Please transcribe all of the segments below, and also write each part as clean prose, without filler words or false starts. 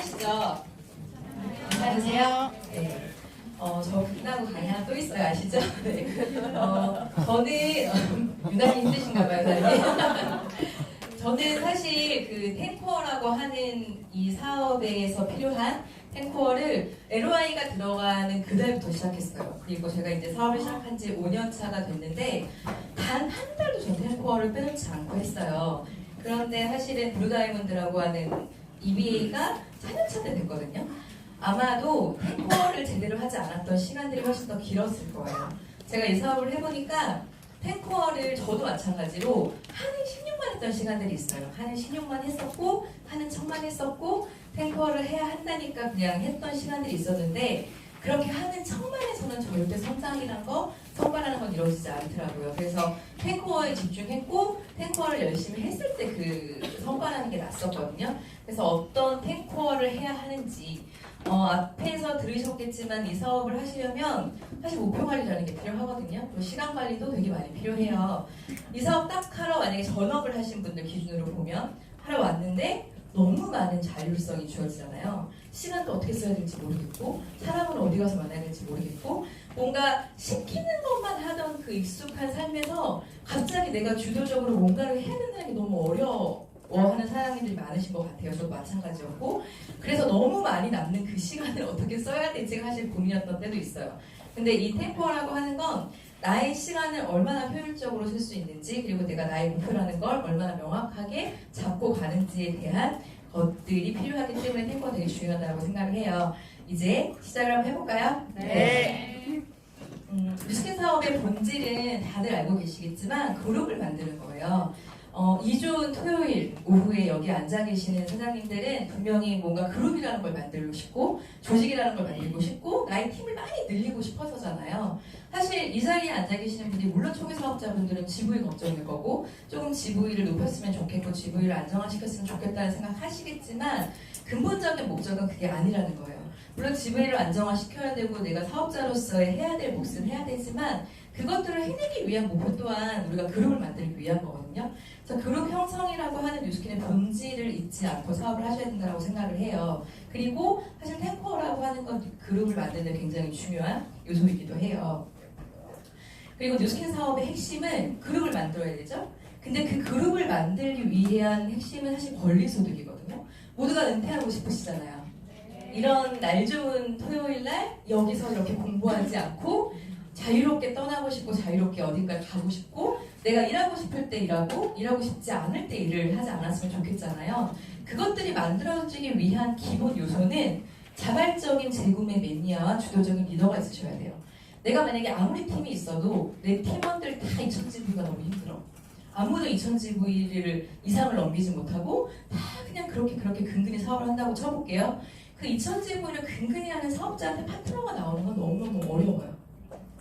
괜찮으시죠? 괜찮으세요? 네. 저 끝나고 강의 하나 또 있어요. 아시죠? 네. 저는 유난히 힘드신가 봐요, 사장님. 저는 사실 그 탱코어라고 하는 이 사업에서 필요한 탱코어를 LOI가 들어가는 그달부터 시작했어요. 그리고 제가 이제 사업을 시작한 지 5년 차가 됐는데 단 한 달도 전 탱코어를 빼놓지 않고 했어요. 그런데 사실은 블루다이몬드라고 하는 EBA가 4년 차 때 됐거든요. 아마도 탱코어를 제대로 하지 않았던 시간들이 훨씬 더 길었을 거예요. 제가 이 사업을 해보니까 탱코어를 저도 마찬가지로 하는 16만 했던 시간들이 있어요. 하는 16만 했었고 하는 1000만 했었고 탱코어를 해야 한다니까 그냥 했던 시간들이 있었는데 그렇게 하는 1000만에서는 절대 성장이란 거, 성과라는 건 이루어지지 않더라고요. 그래서 탱코어에 집중했고 탱코어를 열심히 했을 때 그 성과라는 게 났었거든요. 그래서 어떤 탱코어를 해야 하는지 앞에서 들으셨겠지만 이 사업을 하시려면 사실 목표 관리라는 게 필요하거든요. 또 시간 관리도 되게 많이 필요해요. 이 사업 딱 하러 만약에 전업을 하신 분들 기준으로 보면 하러 왔는데 너무 많은 자율성이 주어지잖아요. 시간도 어떻게 써야 될지 모르겠고 사람은 어디 가서 만나야 될지 모르겠고 뭔가 시키는 것만 하던 그 익숙한 삶에서 갑자기 내가 주도적으로 뭔가를 해야 된다는 게 너무 어려워하는 사람들이 많으신 것 같아요. 저도 마찬가지였고 그래서 너무 많이 남는 그 시간을 어떻게 써야 될지가 사실 고민이었던 때도 있어요. 근데 이 템포라고 하는 건 나의 시간을 얼마나 효율적으로 쓸 수 있는지 그리고 내가 나의 목표라는 걸 얼마나 명확하게 잡고 가는지에 대한 것들이 필요하기 때문에 템포가 되게 중요하다고 생각을 해요. 이제 시작을 한번 해볼까요? 네. 뉴스킨 사업의 본질은 다들 알고 계시겠지만 그룹을 만드는 거예요. 2주 토요일 오후에 여기 앉아 계시는 사장님들은 분명히 뭔가 그룹이라는 걸 만들고 싶고 조직이라는 걸 만들고 싶고 나의 팀을 많이 늘리고 싶어서잖아요. 사실 이 자리에 앉아 계시는 분들이 물론 초기 사업자분들은 GV 걱정일 거고 조금 GV를 높였으면 좋겠고 GV를 안정화시켰으면 좋겠다는 생각 하시겠지만 근본적인 목적은 그게 아니라는 거예요. 물론 GV를 안정화시켜야 되고 내가 사업자로서의 해야 될 몫은 해야 되지만 그것들을 해내기 위한 목표 또한 우리가 그룹을 만들기 위한 거거든요. 그래서 그룹 형성이라고 하는 뉴스킨의 본질을 잊지 않고 사업을 하셔야 된다고 생각을 해요. 그리고 사실 탱코어라고 하는 건 그룹을 만드는 데 굉장히 중요한 요소이기도 해요. 그리고 뉴스킨 사업의 핵심은 그룹을 만들어야 되죠. 근데 그 그룹을 만들기 위한 핵심은 사실 권리소득이거든요. 모두가 은퇴하고 싶으시잖아요. 이런 날 좋은 토요일날 여기서 이렇게 공부하지 않고 자유롭게 떠나고 싶고 자유롭게 어딘가 가고 싶고 내가 일하고 싶을 때 일하고 싶지 않을 때 일을 하지 않았으면 좋겠잖아요. 그것들이 만들어지기 위한 기본 요소는 자발적인 재구매 매니아와 주도적인 리더가 있으셔야 돼요. 내가 만약에 아무리 팀이 있어도 내 팀원들 다 2000GV가 너무 힘들어. 아무도 2000GV를 이상을 넘기지 못하고 다 그냥 그렇게 근근히 사업을 한다고 쳐볼게요. 그 2000GV를 근근히 하는 사업자한테 파트너가 나오는 건 너무너무 어려워요.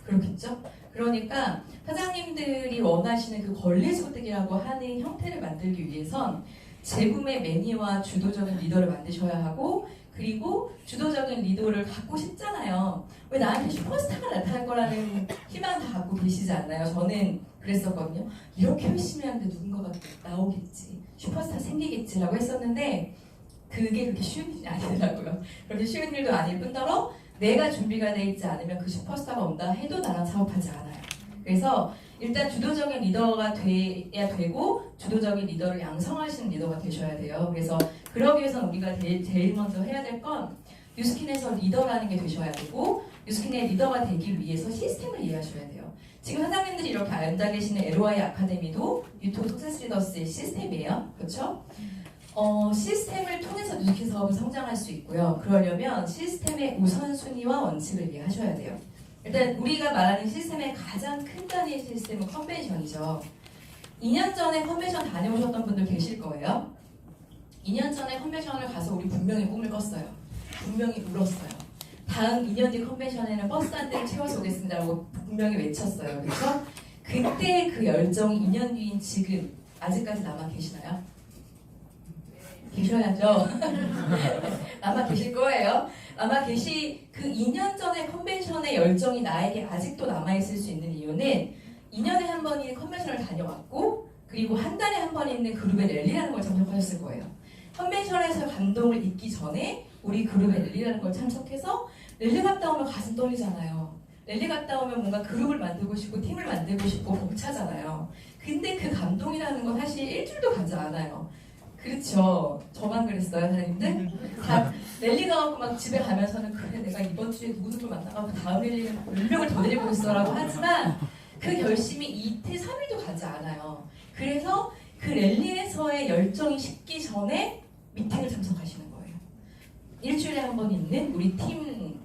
그렇겠죠? 그러니까 사장님들이 원하시는 그 권리소득이라고 하는 형태를 만들기 위해선 재구매 매니아와 주도적인 리더를 만드셔야 하고 그리고 주도적인 리더를 갖고 싶잖아요. 왜 나한테 슈퍼스타가 나타날 거라는 희망 다 갖고 계시지 않나요? 저는 그랬었거든요. 이렇게 열심히 하는데 누군가가 나오겠지. 슈퍼스타 생기겠지라고 했었는데 그게 그렇게 쉬운 일이 아니더라고요. 그렇게 쉬운 일도 아닐 뿐더러 내가 준비가 돼 있지 않으면 그 슈퍼스타가 온다 해도 나랑 사업하지 않아요. 그래서 일단 주도적인 리더가 돼야 되고 주도적인 리더를 양성하시는 리더가 되셔야 돼요. 그래서 그러기 위해서는 우리가 제일 먼저 해야 될 건 뉴스킨에서 리더라는 게 되셔야 되고 뉴스킨의 리더가 되기 위해서 시스템을 이해하셔야 돼요. 지금 사장님들이 이렇게 앉아 계시는 LOI 아카데미도 유토 석세스 리더스의 시스템이에요. 그렇죠? 시스템을 통해서 뉴스킨 사업은 성장할 수 있고요. 그러려면 시스템의 우선순위와 원칙을 이해하셔야 돼요. 일단 우리가 말하는 시스템의 가장 큰 단위의 시스템은 컨벤션이죠. 2년 전에 컨벤션 다녀오셨던 분들 계실 거예요. 2년 전에 컨벤션을 가서 우리 분명히 꿈을 꿨어요. 분명히 울었어요. 다음 2년 뒤 컨벤션에는 버스 한 대를 채워서 오겠습니다라고 분명히 외쳤어요. 그래서 그때 그 열정이 2년 뒤인 지금 아직까지 남아 계시나요? 계셔야죠. 아마 계실 거예요. 아마 그 2년 전의 컨벤션의 열정이 나에게 아직도 남아있을 수 있는 이유는 2년에 한 번이 컨벤션을 다녀왔고 그리고 한 달에 한 번 있는 그룹의 랠리라는 걸 접촉하셨을 거예요. 컨벤션에서 감동을 잊기 전에 우리 그룹에 랠리라는 걸 참석해서 랠리 갔다 오면 가슴 떨리잖아요. 랠리 갔다 오면 뭔가 그룹을 만들고 싶고 팀을 만들고 싶고 벅차잖아요. 근데 그 감동이라는 건 사실 일주일도 가지 않아요. 그렇죠. 저만 그랬어요, 사장님들? 다 랠리 가갖고 막 집에 가면서는 그래 내가 이번 주에 누구누구 만나가고 다음 랠리는 몇 명을 더 데리고 있어라고 하지만 그 결심이 이틀, 3일도 가지 않아요. 그래서 그 랠리에서의 열정이 식기 전에 미팅을 참석하시는 거예요. 일주일에 한 번 있는 우리 팀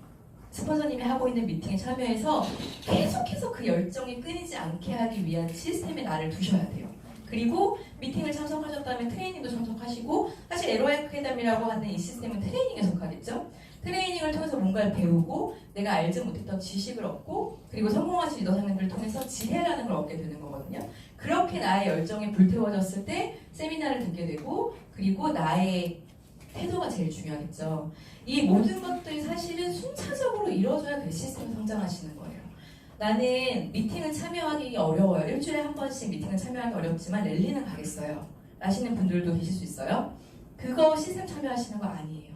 스폰서님이 하고 있는 미팅에 참여해서 계속해서 그 열정이 끊이지 않게 하기 위한 시스템에 나를 두셔야 돼요. 그리고 미팅을 참석하셨다면 트레이닝도 참석하시고 사실 LOI 아카데미라고 하는 이 시스템은 트레이닝에 속하겠죠. 트레이닝을 통해서 뭔가를 배우고 내가 알지 못했던 지식을 얻고 그리고 성공하신 리더 상님들을 통해서 지혜라는 걸 얻게 되는 거거든요. 그렇게 나의 열정이 불태워졌을 때 세미나를 듣게 되고 그리고 나의 태도가 제일 중요하겠죠. 이 모든 것들이 사실은 순차적으로 이루어져야 될 시스템을 성장하시는 거예요. 나는 미팅을 참여하기 어려워요. 일주일에 한 번씩 미팅을 참여하기 어렵지만 랠리는 가겠어요. 라시는 분들도 계실 수 있어요. 그거 시스템 참여하시는 거 아니에요.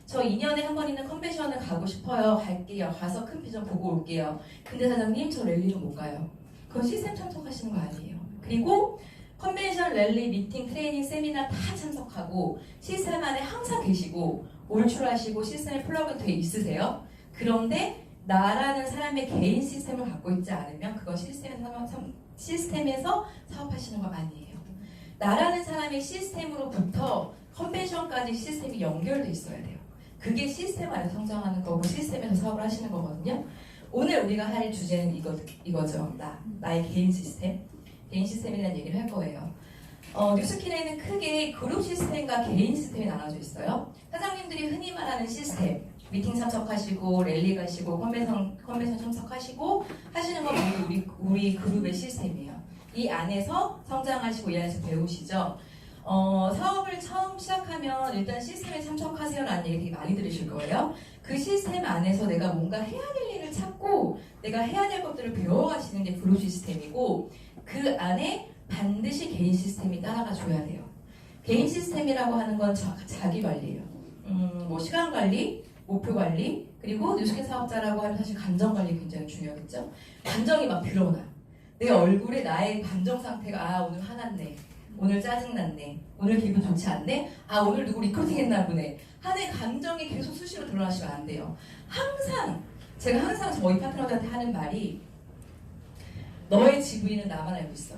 저 2년에 한 번 있는 컨벤션을 가고 싶어요. 갈게요. 가서 큰 비전 보고 올게요. 근데 사장님 저 랠리는 못 가요. 그건 시스템 참석하시는 거 아니에요. 그리고 컨벤션, 랠리, 미팅, 트레이닝, 세미나 다 참석하고 시스템 안에 항상 계시고 올출하시고 시스템에 플러그 돼 있으세요. 그런데 나라는 사람의 개인 시스템을 갖고 있지 않으면 그건 시스템에서 사업하시는 거 아니에요. 나라는 사람의 시스템으로부터 컨벤션까지 시스템이 연결돼 있어야 돼요. 그게 시스템 안에서 성장하는 거고 시스템에서 사업을 하시는 거거든요. 오늘 우리가 할 주제는 이거죠. 나의 개인 시스템. 개인 시스템에 대한 얘기를 할 거예요. 뉴스킨에는 크게 그룹 시스템과 개인 시스템이 나눠져 있어요. 사장님들이 흔히 말하는 시스템, 미팅 참석하시고 랠리 가시고 컨벤션 참석하시고 하시는 건 모두 우리 그룹의 시스템이에요. 이 안에서 성장하시고 이 안에서 배우시죠. 사업을 처음 시작하면 일단 시스템에 참석하세요라는 얘기 되게 많이 들으실 거예요. 그 시스템 안에서 내가 뭔가 해야 될 일을 찾고 내가 해야 될 것들을 배워가시는 게 그룹 시스템이고 그 안에 반드시 개인 시스템이 따라가 줘야 돼요. 개인 시스템이라고 하는 건 자기 관리예요. 뭐 시간 관리, 목표 관리, 그리고 뉴스킨 사업자라고 하면 사실 감정 관리 굉장히 중요하겠죠. 감정이 막 들어오나. 내 얼굴에 나의 감정 상태가 오늘 화났네. 오늘 짜증났네. 오늘 기분 좋지 않네. 오늘 누구 리크루팅했나 보네. 하는 감정이 계속 수시로 드러나시면 안 돼요. 제가 항상 저희 파트너들한테 하는 말이 너의 GV는 나만 알고 있어.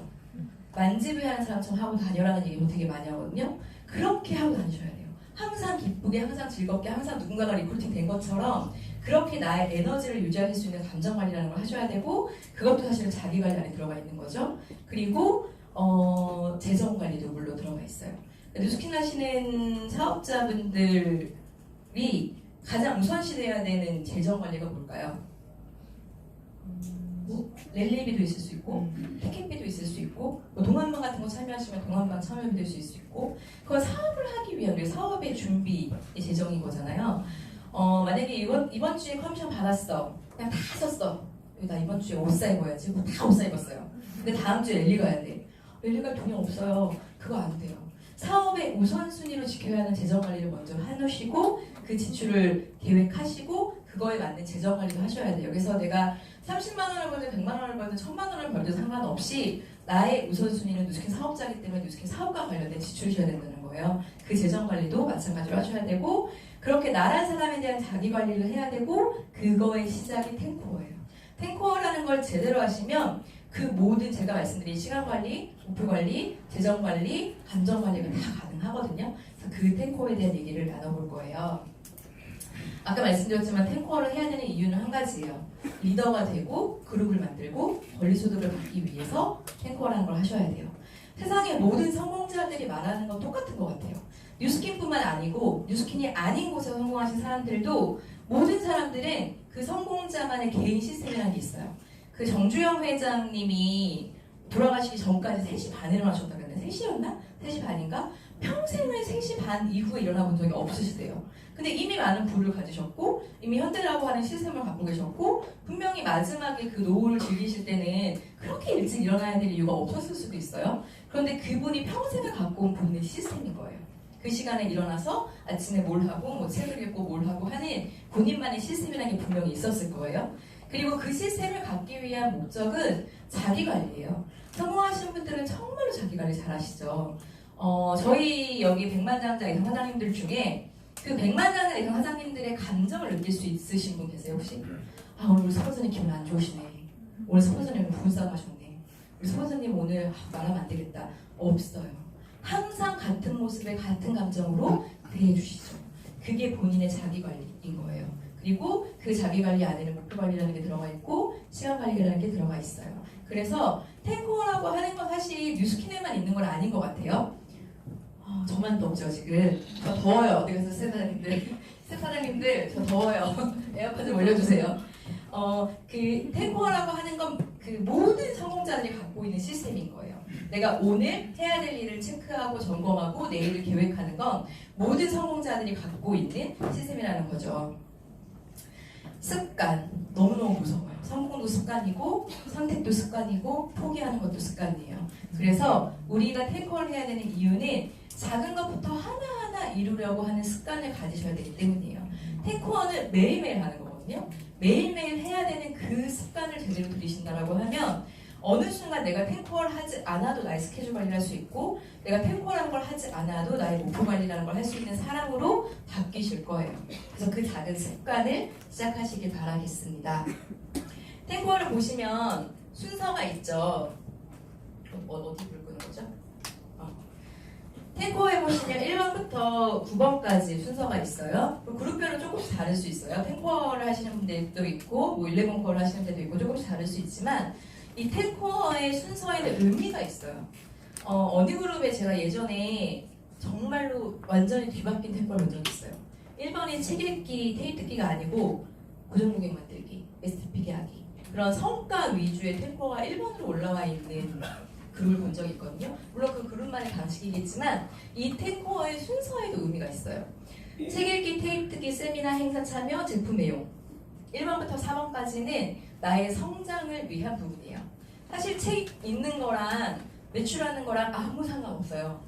만지부하는 사람처럼 하고 다녀라는 얘기를 되게 많이 하거든요. 그렇게 하고 다니셔야 돼요. 항상 기쁘게, 항상 즐겁게, 항상 누군가가 리크루팅 된 것처럼 그렇게 나의 에너지를 유지할 수 있는 감정 관리라는 걸 하셔야 되고 그것도 사실은 자기 관리 안에 들어가 있는 거죠. 그리고 재정 관리도 물론 들어가 있어요. 뉴스킨 하시는 사업자분들이 가장 우선시돼야 되는 재정 관리가 뭘까요? 랠리비도 있을 수 있고 티켓비도 있을 수 있고 뭐 동안방 같은 거 참여하시면 동안방 참여비도 있을 수 있고 그건 사업을 하기 위한 우리 사업의 준비 재정인 거잖아요. 만약에 이번 주에 커미션 받았어. 그냥 다 썼어. 나 이번 주에 옷 사 입어야지. 다 옷 사 입었어요. 근데 다음 주에 랠리 가야 돼. 랠리 갈 돈이 없어요. 그거 안 돼요. 사업의 우선순위로 지켜야 하는 재정 관리를 먼저 해놓으시고 그 지출을 계획하시고 그거에 맞는 재정 관리도 하셔야 돼요. 그래서 내가 30만 원을 벌든 100만 원을 벌든 1000만 원을 벌든 상관없이 나의 우선순위는 뉴스킨 사업자이기 때문에 뉴스킨 사업과 관련된 지출이셔야 된다는 거예요. 그 재정 관리도 마찬가지로 하셔야 되고 그렇게 나란 사람에 대한 자기 관리를 해야 되고 그거의 시작이 탱코어예요. 탱코어라는 걸 제대로 하시면 그 모든 제가 말씀드린 시간 관리, 목표 관리, 재정 관리, 감정 관리가 다 가능하거든요. 그래서 그 탱코어에 대한 얘기를 나눠볼 거예요. 아까 말씀드렸지만 탱코어를 해야 되는 이유는 한 가지예요. 리더가 되고 그룹을 만들고 권리소득을 받기 위해서 탱코어라는 걸 하셔야 돼요. 세상의 모든 성공자들이 말하는 건 똑같은 것 같아요. 뉴스킨뿐만 아니고 뉴스킨이 아닌 곳에서 성공하신 사람들도 모든 사람들은 그 성공자만의 개인 시스템이라는 게 있어요. 그 정주영 회장님이 돌아가시기 전까지 3시 반에 일어나셨다 그랬는데 3시였나? 3시 반인가? 평생을 3시 반 이후에 일어나 본 적이 없으시대요. 근데 이미 많은 부를 가지셨고 이미 현대라고 하는 시스템을 갖고 계셨고 분명히 마지막에 그 노후를 즐기실 때는 그렇게 일찍 일어나야 될 이유가 없었을 수도 있어요. 그런데 그분이 평생을 갖고 온 본인의 시스템인 거예요. 그 시간에 일어나서 아침에 뭘 하고 뭐 책을 읽고 뭘 하고 하는 본인만의 시스템이라는 게 분명히 있었을 거예요. 그리고 그 시스템을 갖기 위한 목적은 자기관리예요. 성공하신 분들은 정말로 자기관리 잘하시죠. 저희 여기 백만장자 이상 사장님들 중에 그 백만장자 이상 사장님들의 감정을 느낄 수 있으신 분 계세요 혹시? 아 오늘 우리 서버선님 기분 안 좋으시네. 오늘 서버선님 부부싸움 하셨네. 우리 서버선님 오늘 말하면 안 되겠다. 없어요. 항상 같은 모습에 같은 감정으로 대해주시죠. 그게 본인의 자기관리인 거예요. 그리고 그 자기관리 안에는 목표관리라는 게 들어가 있고 시간관리라는 게 들어가 있어요. 그래서 탱커라고 하는 건 사실 뉴스킨에만 있는 건 아닌 것 같아요. 저만 덥죠 지금. 저 더워요. 어디 가서 스태프사장님들 저 더워요. 에어컨 좀 올려주세요. 그 탱커라고 하는 건 그 모든 성공자들이 갖고 있는 시스템인 거예요. 내가 오늘 해야 될 일을 체크하고 점검하고 내일을 계획하는 건 모든 성공자들이 갖고 있는 시스템이라는 거죠. 습관 너무너무 무서워요. 성공도 습관이고 선택도 습관이고 포기하는 것도 습관이에요. 그래서 우리가 탱커를 해야 되는 이유는 작은 것부터 하나하나 이루려고 하는 습관을 가지셔야 되기 때문이에요. 탱커는 매일매일 하는 거거든요. 매일매일 해야 되는 그 습관을 제대로 들이신다라고 하면 어느 순간 내가 탱커를 하지 않아도 나의 스케줄 관리를 할 수 있고 내가 탱커라는 걸 하지 않아도 나의 목표 관리라는 걸 할 수 있는 사람으로 바뀌실 거예요. 그래서 그 작은 습관을 시작하시길 바라겠습니다. 탱커를 보시면 순서가 있죠. 어디 불 끄는 거죠? 탱커에 보시면 1번부터 9번까지 순서가 있어요. 그룹별로 조금씩 다를 수 있어요. 탱커를 하시는 분들도 있고 뭐 11컬을 하시는 분들도 있고 조금씩 다를 수 있지만 이 탱커의 순서에는 의미가 있어요. 어느 그룹에 제가 예전에 정말로 완전히 뒤바뀐 탱커를 본 적이 있어요. 1번이 책 읽기, 테이프 듣기가 아니고 고정고객 만들기, STP 하기 그런 성과 위주의 탱커가 1번으로 올라와 있는 그룹을 본 적이 있거든요. 물론 그 그룹만의 방식이겠지만 이 탱커의 순서에도 의미가 있어요. 책 읽기, 테이프 듣기, 세미나, 행사 참여, 제품 애용 1번부터 4번까지는 나의 성장을 위한 부분이에요. 사실 책 읽는 거랑 매출하는 거랑 아무 상관없어요.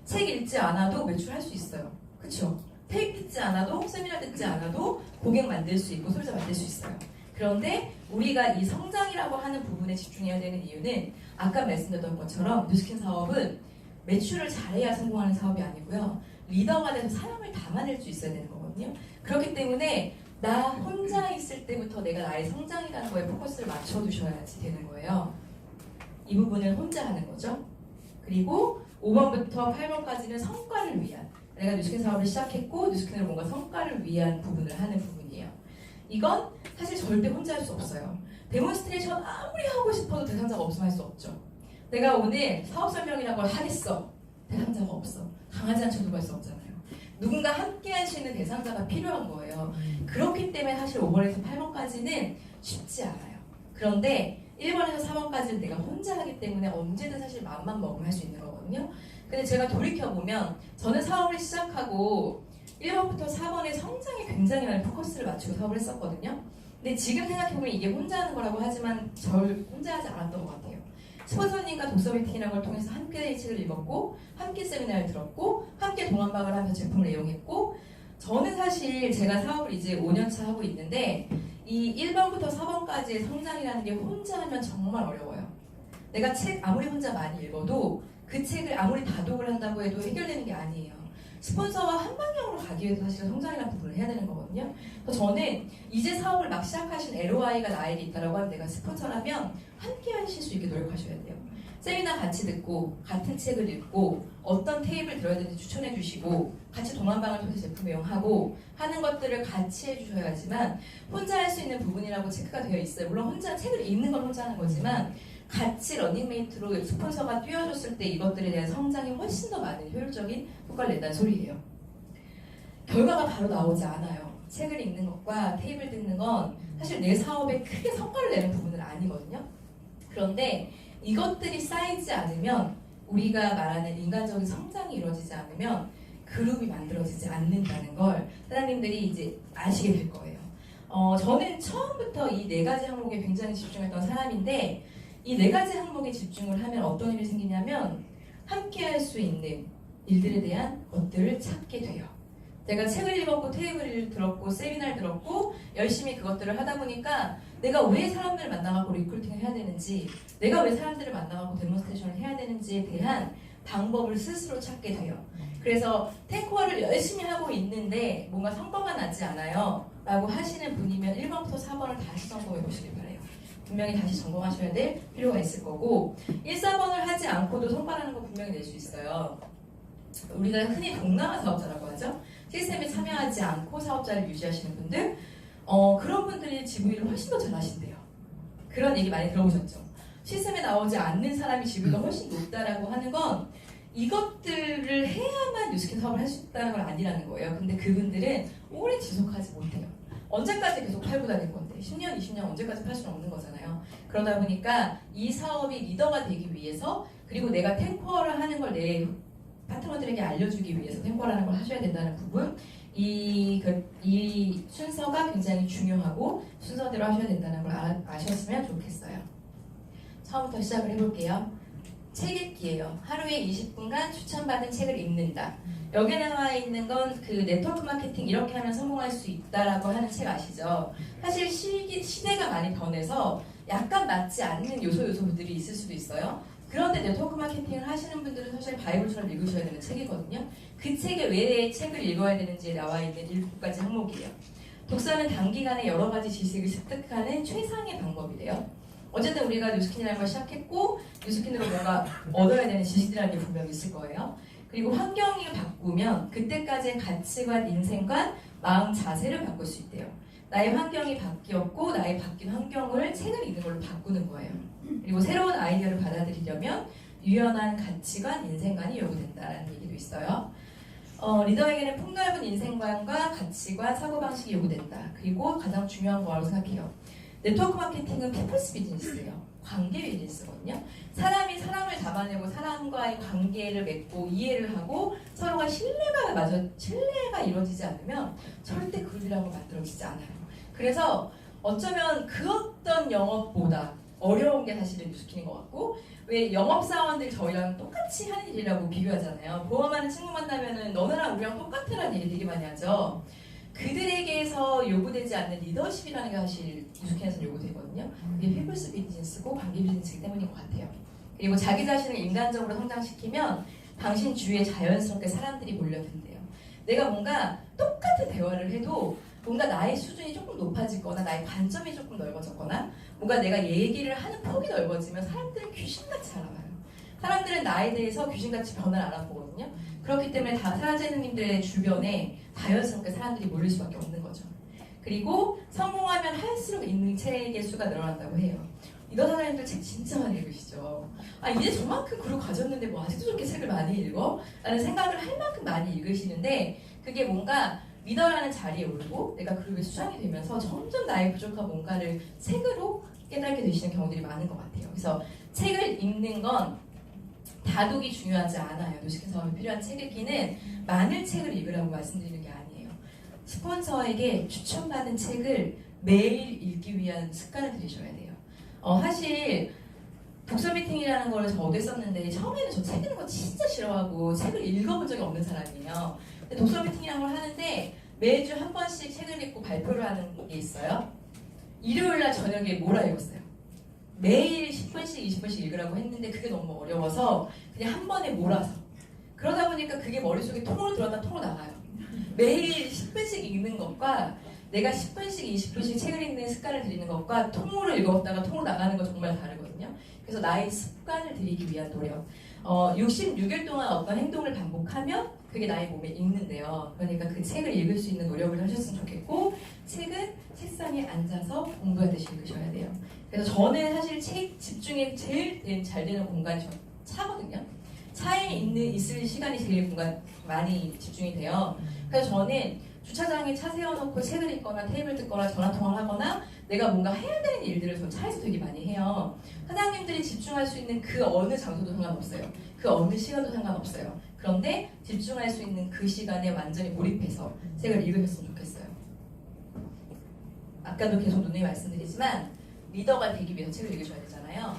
책 읽지 않아도 매출할 수 있어요. 그쵸? 테이프 듣지 않아도 세미나 듣지 않아도 고객 만들 수 있고 소비자 만들 수 있어요. 그런데 우리가 이 성장이라고 하는 부분에 집중해야 되는 이유는 아까 말씀드렸던 것처럼 뉴스킨 사업은 매출을 잘해야 성공하는 사업이 아니고요. 리더가 돼서 사람을 담아낼 수 있어야 되는 거거든요. 그렇기 때문에 나 혼자 있을 때부터 내가 나의 성장이라는 거에 포커스를 맞춰두셔야지 되는 거예요. 이 부분은 혼자 하는 거죠. 그리고 5번부터 8번까지는 성과를 위한 내가 뉴스킨 사업을 시작했고 뉴스킨으로 뭔가 성과를 위한 부분을 하는 부분이에요. 이건 사실 절대 혼자 할 수 없어요. 데몬스트레이션 아무리 하고 싶어도 대상자가 없으면 할 수 없죠. 내가 오늘 사업 설명이라는 걸 하겠어. 대상자가 없어. 강하지 않죠. 누가 할 수 없잖아요. 누군가 함께 할 수 있는 대상자가 필요한 거예요. 그렇기 때문에 사실 5번에서 8번까지는 쉽지 않아요. 그런데 1번에서 4번까지는 내가 혼자 하기 때문에 언제든 사실 마음만 먹으면 할 수 있는 거거든요. 근데 제가 돌이켜보면 저는 사업을 시작하고 1번부터 4번의 성장에 굉장히 많은 포커스를 맞추고 사업을 했었거든요. 근데 지금 생각해보면 이게 혼자 하는 거라고 하지만 절 혼자 하지 않았던 것 같아요. 스폰서님과 독서 미팅이라는 걸 통해서 함께 책을 읽었고 함께 세미나를 들었고 함께 동안방을 하면서 제품을 이용했고 저는 사실 제가 사업을 이제 5년차 하고 있는데 이 1번부터 4번까지의 성장이라는 게 혼자 하면 정말 어려워요. 내가 책 아무리 혼자 많이 읽어도 그 책을 아무리 다독을 한다고 해도 해결되는 게 아니에요. 스폰서와 한 방향으로 가기 위해서 사실 성장이라는 부분을 해야 되는 거거든요. 그래서 저는 이제 사업을 막 시작하신 LOI가 나에게 있다라고 하면 내가 스폰서라면 함께 하실 수 있게 노력하셔야 돼요. 세미나 같이 듣고 같은 책을 읽고 어떤 테이블 들어야 되는지 추천해 주시고 같이 동안방을 통해서 제품 이용하고 하는 것들을 같이 해주셔야지만 혼자 할 수 있는 부분이라고 체크가 되어 있어요. 물론 혼자 책을 읽는 건 혼자 하는 거지만 같이 러닝메이트로 스폰서가 뛰어줬을 때 이것들에 대한 성장이 훨씬 더 많은 효율적인 효과를 낸다는 소리예요. 결과가 바로 나오지 않아요. 책을 읽는 것과 테이블 듣는 건 사실 내 사업에 크게 성과를 내는 부분은 아니거든요. 그런데 이것들이 쌓이지 않으면 우리가 말하는 인간적인 성장이 이루어지지 않으면 그룹이 만들어지지 않는다는 걸 사장님들이 이제 아시게 될 거예요. 저는 처음부터 이 4가지 항목에 굉장히 집중했던 사람인데 이 4가지 항목에 집중을 하면 어떤 일이 생기냐면 함께 할 수 있는 일들에 대한 것들을 찾게 돼요. 내가 책을 읽었고 테이블을 들었고 세미나를 들었고 열심히 그것들을 하다 보니까 내가 왜 사람들을 만나갖고 리크루팅을 해야 되는지, 내가 왜 사람들을 만나갖고 데몬스트레이션을 해야 되는지에 대한 방법을 스스로 찾게 돼요. 그래서 탱코어를 열심히 하고 있는데 뭔가 성과가 나지 않아요 라고 하시는 분이면 1번부터 4번을 다시 점검해 보시길 바래요. 분명히 다시 점검하셔야 될 필요가 있을 거고, 1, 4번을 하지 않고도 성과라는 거 분명히 낼 수 있어요. 우리가 흔히 동남아 사업자라고 하죠. 시스템에 참여하지 않고 사업자를 유지하시는 분들, 그런 분들이 GV를 훨씬 더 잘하신대요. 그런 얘기 많이 들어보셨죠? 시스템에 나오지 않는 사람이 GV가 훨씬 높다라고 하는 건 이것들을 해야만 뉴스킨 사업을 할 수 있다는 건 아니라는 거예요. 근데 그분들은 오래 지속하지 못해요. 언제까지 계속 팔고 다닐 건데 10년, 20년 언제까지 팔 수는 없는 거잖아요. 그러다 보니까 이 사업이 리더가 되기 위해서, 그리고 내가 탱커를 하는 걸 내 파트너들에게 알려주기 위해서 탱커라는 걸 하셔야 된다는 부분, 이 순서가 굉장히 중요하고 순서대로 하셔야 된다는 걸 아셨으면 좋겠어요. 처음부터 시작을 해볼게요. 책 읽기예요. 하루에 20분간 추천받은 책을 읽는다. 여기 나와 있는 건 그 네트워크 마케팅 이렇게 하면 성공할 수 있다라고 하는 책 아시죠? 사실 시대가 많이 변해서 약간 맞지 않는 요소들이 있을 수도 있어요. 그런데 네트워크 마케팅을 하시는 분들은 사실 바이블처럼 읽으셔야 되는 책이거든요. 그 책에 왜 책을 읽어야 되는지에 나와 있는 7가지 항목이에요. 독서는 단기간에 여러 가지 지식을 습득하는 최상의 방법이래요. 어쨌든 우리가 뉴스킨이라는 걸 시작했고 뉴스킨으로 뭔가 얻어야 되는 지식이라는 게 분명히 있을 거예요. 그리고 환경이 바꾸면 그때까지의 가치관, 인생관, 마음 자세를 바꿀 수 있대요. 나의 환경이 바뀌었고 나의 바뀐 환경을 책을 읽는 걸로 바꾸는 거예요. 그리고 새로운 아이디어를 받아들이려면 유연한 가치관, 인생관이 요구된다는 얘기도 있어요. 리더에게는 폭넓은 인생관과 가치관, 사고방식이 요구된다. 그리고 가장 중요한 거라고 생각해요. 네트워크 마케팅은 피플스 비즈니스예요. 관계 비즈니스거든요. 사람이 사람을 잡아내고 사람과의 관계를 맺고 이해를 하고 서로가 신뢰가 이루어지지 않으면 절대 그룹이라고 만들어지지 않아요. 그래서 어쩌면 그 어떤 영업보다 어려운 게 사실은 뉴스킨인 것 같고, 왜 영업사원들 저희랑 똑같이 하는 일이라고 비교하잖아요. 보험하는 친구 만나면은 너네랑 우리랑 똑같으라는 얘기 되게 많이 하죠. 그들에게서 요구되지 않는 리더십이라는 게 사실 뉴스킨에서 요구되거든요. 그게 피플스 비즈니스고 관계 비즈니스이기 때문인 것 같아요. 그리고 자기 자신을 인간적으로 성장시키면 당신 주위에 자연스럽게 사람들이 몰려든대요. 내가 뭔가 똑같은 대화를 해도 뭔가 나의 수준이 조금 높아지거나 나의 관점이 조금 넓어졌거나 뭔가 내가 얘기를 하는 폭이 넓어지면 사람들은 귀신같이 알아봐요. 사람들은 나에 대해서 귀신같이 변화를 알아보거든요. 그렇기 때문에 다 사제님들의 주변에 자연스럽게 사람들이 몰릴 수밖에 없는 거죠. 그리고 성공하면 할수록 읽는 책의 수가 늘어난다고 해요. 리더 사장님들 책 진짜 많이 읽으시죠. 이제 저만큼 그룹 가졌는데 뭐 아직도 저렇게 책을 많이 읽어? 라는 생각을 할 만큼 많이 읽으시는데, 그게 뭔가 리더라는 자리에 오르고 내가 그룹의 수장이 되면서 점점 나의 부족한 뭔가를 책으로 깨닫게 되시는 경우들이 많은 것 같아요. 그래서 책을 읽는 건 다독이 중요하지 않아요. 뉴스킨 사업에 필요한 책 읽기는 많은 책을 읽으라고 말씀드리는 게 아니에요. 스폰서에게 추천받은 책을 매일 읽기 위한 습관을 들이셔야 돼요. 사실 독서 미팅이라는 걸 저 얻었었는데 처음에는 저 책 읽는 거 진짜 싫어하고 책을 읽어본 적이 없는 사람이에요. 근데 독서 미팅이라는 걸 하는데 매주 한 번씩 책을 읽고 발표를 하는 게 있어요. 일요일날 저녁에 몰아 읽었어요. 매일 10분씩 20분씩 읽으라고 했는데 그게 너무 어려워서 그냥 한 번에 몰아서, 그러다 보니까 그게 머릿속에 통으로 들어갔다 통으로 나가요. 매일 10분씩 읽는 것과 내가 10분씩 20분씩 책을 읽는 습관을 들이는 것과 통으로 읽었다가 통으로 나가는 거 정말 다르거든요. 그래서 나의 습관을 들이기 위한 노력. 66일 동안 어떤 행동을 반복하면 그게 나의 몸에 읽는데요. 그러니까 그 책을 읽을 수 있는 노력을 하셨으면 좋겠고, 책은 책상에 앉아서 공부하듯이 읽으셔야 돼요. 그래서 저는 사실 책 집중이 제일 잘 되는 공간이 차거든요. 차에 있을 시간이 제일 많이 집중이 돼요. 그래서 저는 주차장에 차 세워놓고 책을 읽거나 테이블 듣거나 전화통화를 하거나 내가 뭔가 해야 되는 일들을 저 차에서 되게 많이 해요. 사장님들이 집중할 수 있는 그 어느 장소도 상관없어요. 그 어느 시간도 상관없어요. 그런데 집중할 수 있는 그 시간에 완전히 몰입해서 책을 읽으셨으면 좋겠어요. 아까도 계속 누누이 말씀드리지만 리더가 되기 위해서 책을 읽으셔야 되잖아요.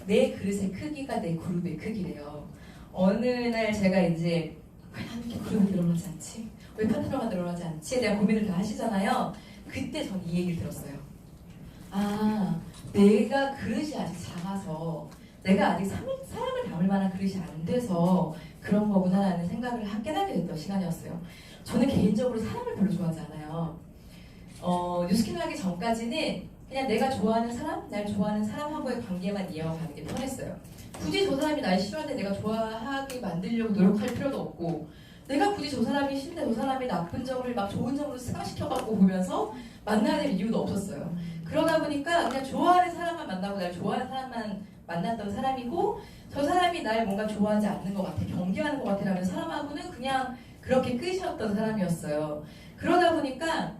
내 그릇의 크기가 내 그룹의 크기래요. 어느 날 제가 이제 왜 나는 이렇게 그룹이 늘어나지 않지? 왜 파트너가 늘어나지 않지에 대한 고민을 다 하시잖아요. 그때 전 이 얘기를 들었어요. 아, 내가 그릇이 아직 작아서 내가 아직 사람을 담을 만한 그릇이 안 돼서 그런 거구나라는 생각을 깨닫게 됐던 시간이었어요. 저는 개인적으로 사람을 별로 좋아하지 않아요. 뉴스킨을 하기 전까지는 그냥 내가 좋아하는 사람, 날 좋아하는 사람하고의 관계만 이어가는 게 편했어요. 굳이 저 사람이 날 싫어하는데 내가 좋아하게 만들려고 노력할 필요도 없고, 내가 굳이 저 사람이 싫은데 저 사람이 나쁜 점을 막 좋은 점으로 승화시켜갖고 보면서 만나야 될 이유도 없었어요. 그러다 보니까 그냥 좋아하는 사람만 만나고 날 좋아하는 사람만 만났던 사람이고, 저 사람이 날 뭔가 좋아하지 않는 것 같아, 경계하는 것 같아 라는 사람하고는 그냥 그렇게 끝이었던 사람이었어요. 그러다 보니까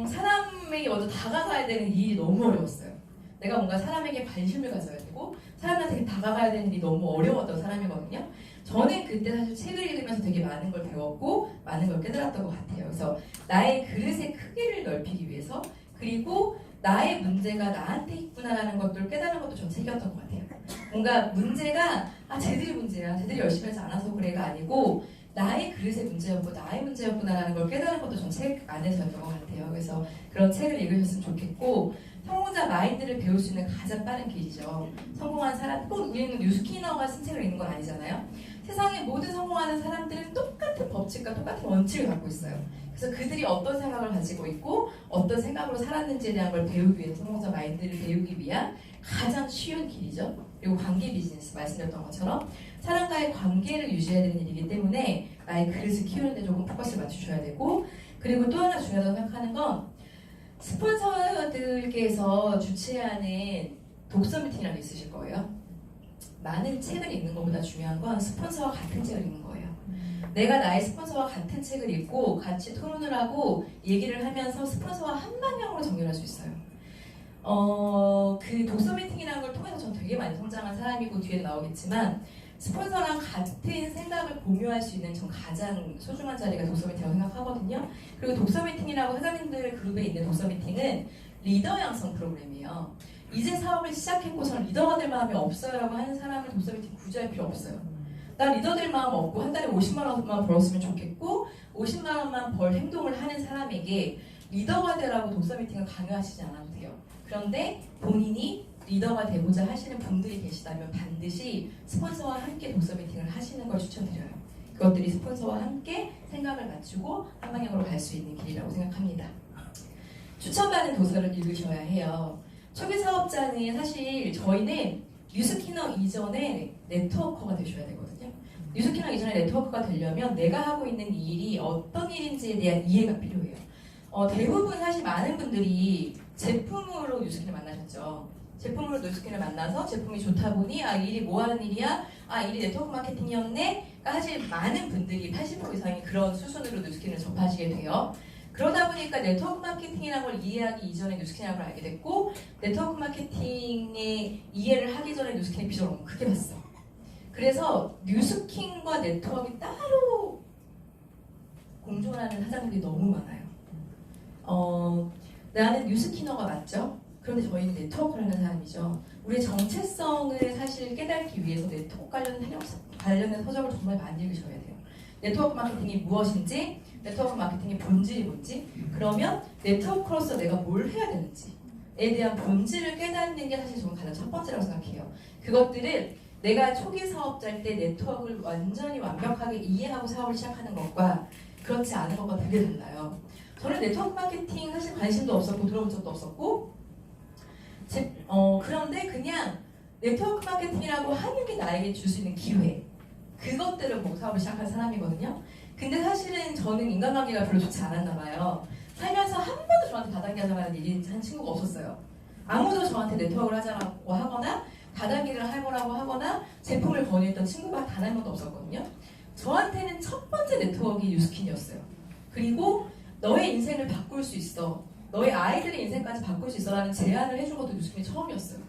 사람에게 먼저 다가가야 되는 일이 너무 어려웠어요. 내가 뭔가 사람에게 관심을 가져야 되고 사람한테 다가가야 되는 일이 너무 어려웠던 사람이거든요. 저는 그때 사실 책을 읽으면서 되게 많은 걸 배웠고 많은 걸 깨달았던 것 같아요. 그래서 나의 그릇의 크기를 넓히기 위해서, 그리고 나의 문제가 나한테 있구나라는 것들을 깨달은 것도 전 책이었던 것 같아요. 뭔가 문제가 쟤들이 문제야, 쟤들이 열심히 하지 않아서 그래가 아니고 나의 그릇의 문제였고 나의 문제였구나라는 걸 깨달은 것도 전 책 안에서였던 것 같아요. 그래서 그런 책을 읽으셨으면 좋겠고, 성공자 마인드를 배울 수 있는 가장 빠른 길이죠. 성공한 사람, 꼭 우리는 뉴스키너가 쓴 책을 읽는 건 아니잖아요. 세상의 모든 성공하는 사람들은 똑같은 법칙과 똑같은 원칙을 갖고 있어요. 그래서 그들이 어떤 생각을 가지고 있고 어떤 생각으로 살았는지에 대한 걸 배우기 위해, 성공자 마인드를 배우기 위한 가장 쉬운 길이죠. 그리고 관계 비즈니스 말씀드렸던 것처럼 사람과의 관계를 유지해야 되는 일이기 때문에 나의 그릇을 키우는 데 조금 포커스를 맞추셔야 되고, 그리고 또 하나 중요하다고 생각하는 건 스폰서들께서 주최하는 독서 미팅이라는 게 있으실 거예요. 많은 책을 읽는 것보다 중요한 건 스폰서와 같은 책을 읽는 거예요. 내가 나의 스폰서와 같은 책을 읽고 같이 토론을 하고 얘기를 하면서 스폰서와 한 방향으로 정렬할 수 있어요. 그 독서 미팅이라는 걸 통해서 전 되게 많이 성장한 사람이고 뒤에 나오겠지만, 스폰서랑 같은 생각을 공유할 수 있는 전 가장 소중한 자리가 독서 미팅이라고 생각하거든요. 그리고 독서 미팅이라고 회장님들 그룹에 있는 독서 미팅은 리더 양성 프로그램이에요. 이제 사업을 시작했고 저는 리더가 될 마음이 없어요 라고 하는 사람을 독서 미팅 굳이 할 필요 없어요. 나 리더 될 마음 없고 한 달에 50만 원만 벌었으면 좋겠고 50만 원만 벌 행동을 하는 사람에게 리더가 되라고 독서 미팅을 강요하시지 않아도 돼요. 그런데 본인이 리더가 되고자 하시는 분들이 계시다면 반드시 스폰서와 함께 독서 미팅을 하시는 걸 추천드려요. 그것들이 스폰서와 함께 생각을 맞추고 한 방향으로 갈 수 있는 길이라고 생각합니다. 추천받은 도서를 읽으셔야 해요. 초기 사업자는 사실 저희는 뉴스키너 이전에 네트워커가 되셔야 되거든요. 뉴스키너 이전에 네트워커가 되려면 내가 하고 있는 이 일이 어떤 일인지에 대한 이해가 필요해요. 대부분 사실 많은 분들이 제품으로 뉴스킨을 만나셨죠. 제품으로 뉴스킨을 만나서 제품이 좋다 보니 이 일이 뭐 하는 일이야? 일이 네트워크 마케팅이었네? 그러니까 사실 많은 분들이 80% 이상이 그런 수순으로 뉴스킨을 접하시게 돼요. 그러다 보니까 네트워크 마케팅이라는 걸 이해하기 이전에 뉴스킨이라는 걸 알게 됐고, 네트워크 마케팅의 이해를 하기 전에 뉴스킨의 비전을 너무 크게 봤어. 그래서 뉴스킨과 네트워크가 따로 공존하는 사장님들이 너무 많아요. 나는 뉴스키너가 맞죠? 그런데 저희는 네트워크를 하는 사람이죠. 우리의 정체성을 사실 깨닫기 위해서 네트워크 관련된 서적을 정말 많이 읽으셔야 돼요. 네트워크 마케팅이 무엇인지, 네트워크 마케팅의 본질이 뭔지, 그러면 네트워크로서 내가 뭘 해야 되는지에 대한 본질을 깨닫는 게 사실 저는 가장 첫 번째라고 생각해요. 그것들을 내가 초기 사업자일 때 네트워크를 완전히 완벽하게 이해하고 사업을 시작하는 것과 그렇지 않은 것과 되게 달라요. 저는 네트워크 마케팅 사실 관심도 없었고 들어본 적도 없었고, 그런데 그냥 네트워크 마케팅이라고 하는 게 나에게 줄 수 있는 기회, 그것들을 보고 사업을 시작한 사람이거든요. 근데 사실은 저는 인간관계가 별로 좋지 않았나 봐요. 살면서 한 번도 저한테 다단계 하자는 얘기 한 친구가 없었어요. 아무도 저한테 네트워크를 하자고 하거나 다단계를 해보라고 하거나 제품을 권유했던 친구가 단 한 번도 없었거든요. 저한테는 첫 번째 네트워크가 뉴스킨이었어요. 그리고 너의 인생을 바꿀 수 있어, 너의 아이들의 인생까지 바꿀 수 있어 라는 제안을 해준 것도 뉴스킨이 처음이었어요.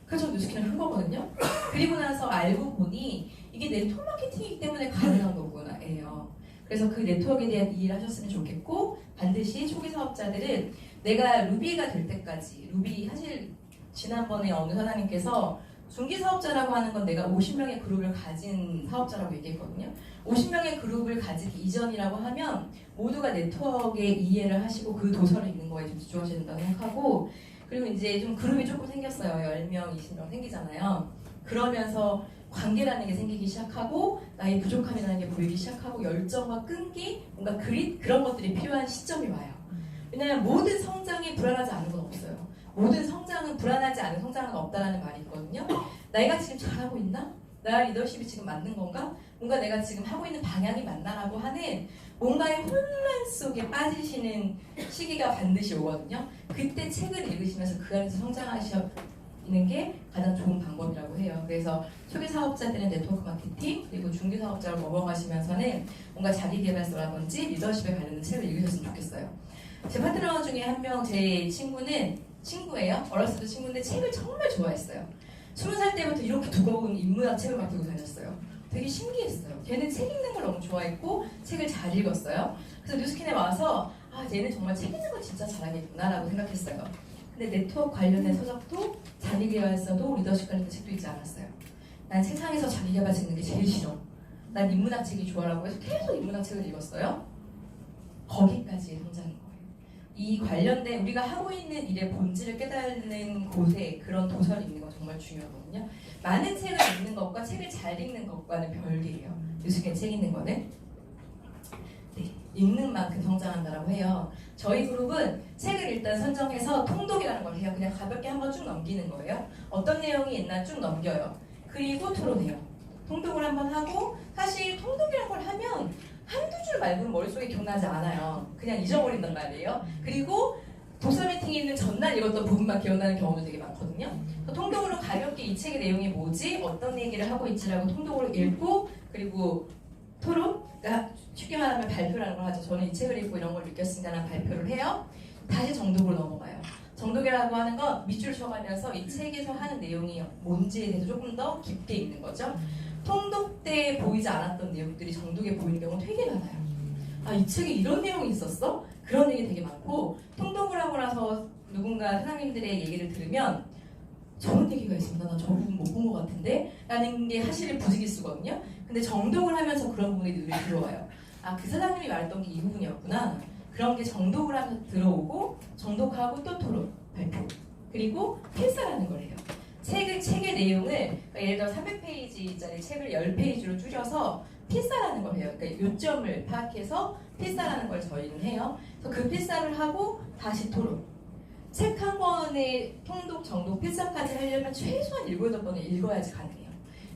그래서 저 뉴스킨을 한 거거든요. 그리고 나서 알고 보니 이게 네트워크 마케팅이기 때문에 가능한 거구나예요. 그래서 그 네트워크에 대한 이해를 하셨으면 좋겠고, 반드시 초기 사업자들은 내가 루비가 될 때까지, 루비 사실 지난번에 어느 사장님께서 중기 사업자라고 하는 건 내가 50명의 그룹을 가진 사업자라고 얘기했거든요. 50명의 그룹을 가지기 이전이라고 하면 모두가 네트워크의 이해를 하시고 그 도서를 읽는 거에 좀 집중하셔야 된다고 생각하고, 그리고 이제 좀 그룹이 조금 생겼어요. 10명, 20명 생기잖아요. 그러면서 관계라는 게 생기기 시작하고 나의 부족함이라는 게 보이기 시작하고 열정과 끈기, 뭔가 그릿 그런 것들이 필요한 시점이 와요. 왜냐하면 모든 성장이 불안하지 않은 건 없어요. 모든 성장은 불안하지 않은 성장은 없다라는 말이 있거든요. 내가 지금 잘하고 있나? 나의 리더십이 지금 맞는 건가? 뭔가 내가 지금 하고 있는 방향이 맞나라고 하는 뭔가의 혼란 속에 빠지시는 시기가 반드시 오거든요. 그때 책을 읽으시면서 그 안에서 성장하시는 게 가장 좋은 방법이라고 해요. 그래서 초기 사업자들은 네트워크 마케팅, 그리고 중기 사업자로 넘어가시면서는 뭔가 자기계발서라든지 리더십에 관련된 책을 읽으셨으면 좋겠어요. 제 파트너 중에 한 명, 제 친구예요. 어렸을 때 친구인데 책을 정말 좋아했어요. 20살 때부터 이렇게 두꺼운 인문학 책을 막 들고 다녔어요. 되게 신기했어요. 걔는 책 읽는 걸 너무 좋아했고 책을 잘 읽었어요. 그래서 뉴스킨에 와서 얘는 정말 책 읽는 걸 진짜 잘하겠구나 라고 생각했어요. 근데 네트워크 관련된 서적도 자기계발서도 리더십 관련된 책도 있지 않았어요. 난 세상에서 자기계발 책 읽는 게 제일 싫어. 난 인문학 책이 좋아라고 해서 계속 인문학 책을 읽었어요. 거기까지의 성장인 거예요. 이 관련된 우리가 하고 있는 일의 본질을 깨닫는 곳에 그런 도서를 읽는 건 정말 중요하거든요. 많은 책을 읽는 것과 책을 잘 읽는 것과는 별개예요. 뉴스킨 책 읽는 거는 읽는 만큼 성장한다라고 해요. 저희 그룹은 책을 일단 선정해서 통독이라는 걸 해요. 그냥 가볍게 한번 쭉 넘기는 거예요. 어떤 내용이 있나 쭉 넘겨요. 그리고 토론해요. 통독을 한번 하고, 사실 통독이라는 걸 하면 한두 줄 말고는 머릿속에 기억나지 않아요. 그냥 잊어버린단 말이에요. 그리고 독서 미팅에 있는 전날 읽었던 부분만 기억나는 경우도 되게 많거든요. 통독으로 가볍게 이 책의 내용이 뭐지? 어떤 얘기를 하고 있지라고 통독으로 읽고, 그리고 토론? 그러니까 쉽게 말하면 발표라는 걸 하죠. 저는 이 책을 읽고 이런 걸 느꼈습니다라는 발표를 해요. 다시 정독으로 넘어가요. 정독이라고 하는 건 밑줄 쳐가면서 이 책에서 하는 내용이 뭔지에 대해서 조금 더 깊게 읽는 거죠. 통독 때 보이지 않았던 내용들이 정독에 보이는 경우가 되게 많아요. 이 책에 이런 내용이 있었어? 그런 얘기 되게 많고, 통독을 하고 나서 누군가 사장님들의 얘기를 들으면 저런 얘기가 있습니다. 나 저 부분 못 본 것 같은데? 라는 게 사실은 부지기수거든요. 근데 정독을 하면서 그런 부분이 눈에 들어와요. 그 사장님이 말했던 게 이 부분이었구나. 그런 게 정독을 하면서 들어오고, 정독하고 또 토론, 발표, 그리고 필사라는 걸 해요. 책의 내용을, 예를 들어 300페이지짜리 책을 10페이지로 줄여서 필사라는 걸 해요. 그러니까 요점을 파악해서 필사라는 걸 저희는 해요. 그래서 그 필사를 하고 다시 토론. 책 한 권의 통독, 정독, 필사까지 하려면 최소한 7, 8번을 읽어야지 가능해요.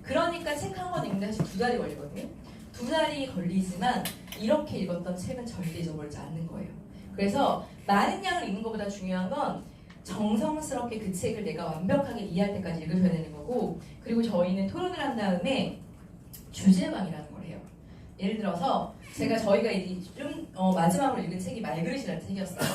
그러니까 책 한 권 읽는데 사실 2달이 걸리거든요. 2달이 걸리지만 이렇게 읽었던 책은 절대 잊어버리지 않는 거예요. 그래서 많은 양을 읽는 것보다 중요한 건 정성스럽게 그 책을 내가 완벽하게 이해할 때까지 읽으셔야 되는 거고, 그리고 저희는 토론을 한 다음에 주제방이라는 걸 해요. 예를 들어서 저희가 이제 좀 마지막으로 읽은 책이 말그릇이라는 책이었어요.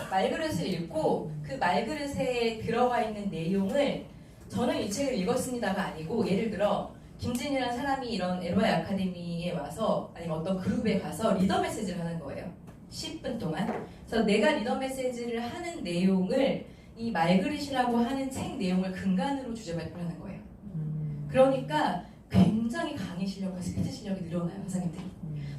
말그릇을 읽고 그 말그릇에 들어가 있는 내용을 저는 이 책을 읽었습니다가 아니고, 예를 들어 김진이라는 사람이 이런 LY 아카데미에 와서 아니면 어떤 그룹에 가서 리더 메시지를 하는 거예요. 10분 동안. 그래서 내가 리더 메시지를 하는 내용을 이 말그릇이라고 하는 책 내용을 근간으로 주제 발표를 하는 거예요. 그러니까 굉장히 강의 실력과 스피치 실력이 늘어나요, 사장님들이.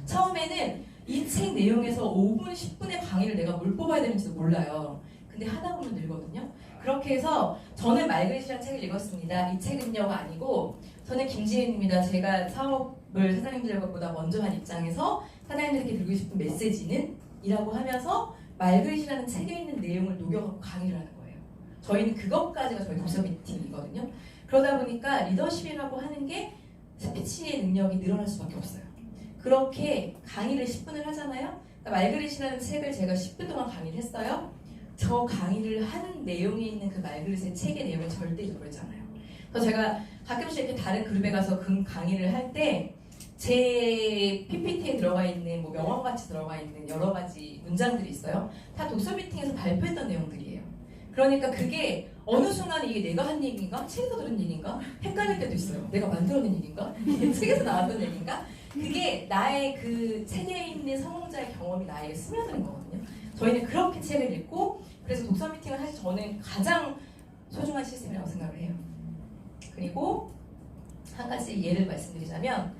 처음에는 이 책 내용에서 5분, 10분의 강의를 내가 뭘 뽑아야 되는지도 몰라요. 근데 하다 보면 늘거든요. 그렇게 해서 저는 말그릇이라는 책을 읽었습니다. 이 책은요가 아니고, 저는 김지혜입니다. 제가 사업을 사장님들보다 먼저 한 입장에서 사장님들에게 드리고 싶은 메시지는? 이라고 하면서 말그릇이라는 책에 있는 내용을 녹여갖고 강의를 하는 거예요. 저희는 그것까지가 저희 독서 미팅이거든요. 그러다 보니까 리더십이라고 하는 게 스피치의 능력이 늘어날 수밖에 없어요. 그렇게 강의를 10분을 하잖아요. 그러니까 말그릇이라는 책을 제가 10분 동안 강의를 했어요. 저 강의를 하는 내용에 있는 그 말그릇의 책의 내용을 절대 잊어버리지 않아요. 그래서 제가 가끔씩 이렇게 다른 그룹에 가서 그 강의를 할 때 제 PPT에 들어가 있는 명언같이 들어가 있는 여러 가지 문장들이 있어요. 다 독서 미팅에서 발표했던 내용들이에요. 그러니까 그게 어느 순간 이게 내가 한 얘기인가? 책에서 들은 얘기인가? 헷갈릴 때도 있어요. 내가 만들어낸 얘기인가? 이게 책에서 나왔던 얘기인가? 그게 나의 그 책에 있는 성공자의 경험이 나에게 스며드는 거거든요. 저희는 그렇게 책을 읽고, 그래서 독서 미팅을 사실 저는 가장 소중한 시스템이라고 생각을 해요. 그리고 한 가지 예를 말씀드리자면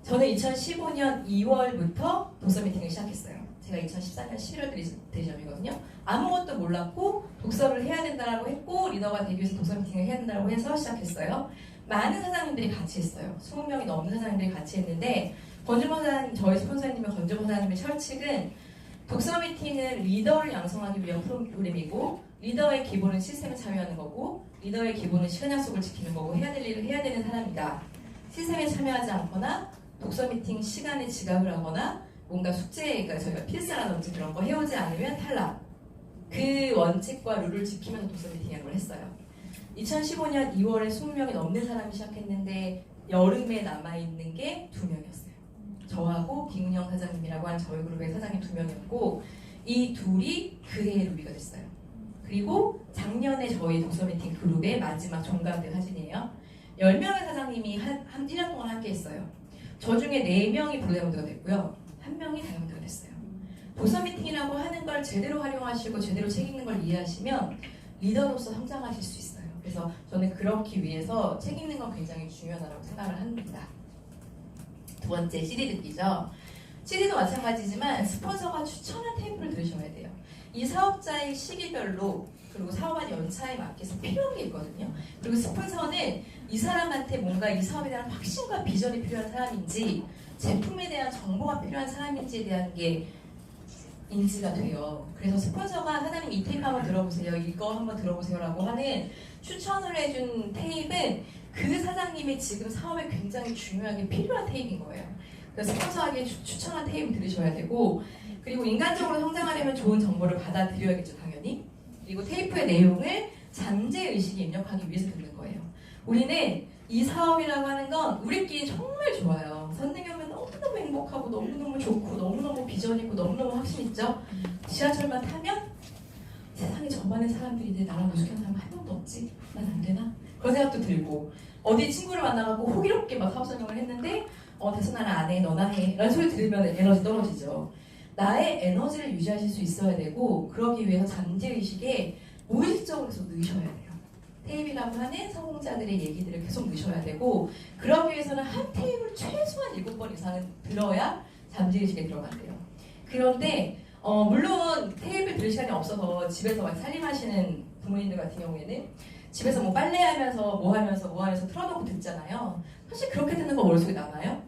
저는 2015년 2월부터 독서 미팅을 시작했어요. 제가 2014년 11월 대점이거든요. 아무것도 몰랐고 독서를 해야 된다고 했고 리더가 되기 위해서 독서 미팅을 해야 된다고 해서 시작했어요. 많은 사장님들이 같이 했어요. 20명이 넘는 사장님들이 같이 했는데 권주범 사장님, 저희 스폰서님의 권주범 사장님의 철칙은 독서 미팅은 리더를 양성하기 위한 프로그램이고 리더의 기본은 시스템에 참여하는 거고 리더의 기본은 시간 약속을 지키는 거고 해야 될 일을 해야 되는 사람이다. 시스템에 참여하지 않거나 독서 미팅 시간에 지각을 하거나 뭔가 숙제, 그러니까 저희가 필사라든지 그런 거 해오지 않으면 탈락. 그 원칙과 룰을 지키면서 독서 미팅을 했어요. 2015년 2월에 20명이 넘는 사람이 시작했는데 여름에 남아있는 게 2명이었어요. 저하고 김은영 사장님이라고 하는 저희 그룹의 사장님 2명이었고 이 둘이 그해의 루비가 됐어요. 그리고 작년에 저희 독서 미팅 그룹의 마지막 종강대 사진이에요. 10명의 사장님이 한 1년 동안 함께 했어요. 저 중에 4명이 블루다이아몬드가 됐고요. 1명이 다이아몬드가 됐어요. 독서 미팅이라고 하는 걸 제대로 활용하시고 제대로 책 읽는 걸 이해하시면 리더로서 성장하실 수 있어요. 그래서 저는 그렇기 위해서 책 읽는 건 굉장히 중요하다고 생각을 합니다. 두 번째, CD 듣기죠. CD도 마찬가지지만 스폰서가 추천한 테이프를 들으셔야 돼요. 이 사업자의 시기별로 그리고 사업한 연차에 맞게서 필요한 게 있거든요. 그리고 스폰서는 이 사람한테 뭔가 이 사업에 대한 확신과 비전이 필요한 사람인지 제품에 대한 정보가 필요한 사람인지에 대한 게 인지가 돼요. 그래서 스폰서가 사장님 이 테이프 한번 들어보세요. 이거 한번 들어보세요 라고 하는 추천을 해준 테이프는 그 사장님의 지금 사업에 굉장히 중요하게 필요한 테이프인 거예요. 그래서 스폰서에게 추천한 테이프 들으셔야 되고 그리고 인간적으로 성장하려면 좋은 정보를 받아들여야겠죠, 당연히. 그리고 테이프의 내용을 잠재의식에 입력하기 위해서 듣는 거예요. 우리는 이 사업이라고 하는 건 우리끼리 정말 좋아요. 선생님은 너무너무 행복하고 너무너무 좋고 너무너무 비전 있고 너무너무 확신 있죠. 지하철만 타면 세상에 저만의 사람들이 나랑 무식한 사람 한 명도 없지? 난 안 되나? 그런 생각도 들고 어디 친구를 만나갖고 호기롭게 막 사업 설명을 했는데 대서 나는 안 해, 너나 해 라는 소리 들으면 에너지 떨어지죠. 나의 에너지를 유지하실 수 있어야 되고 그러기 위해서 잠재의식에 무의식적으로 계속 넣으셔야 돼요. 테이프라고 하는 성공자들의 얘기들을 계속 넣으셔야 되고 그러기 위해서는 한 테이프를 최소한 7번 이상은 들어야 잠재의식에 들어간대요. 그런데 물론 테이프를 들을 시간이 없어서 집에서 막 살림하시는 부모님들 같은 경우에는 집에서 뭐 빨래하면서 뭐 하면서 틀어놓고 듣잖아요. 사실 그렇게 듣는 거 머릿속에 남아요?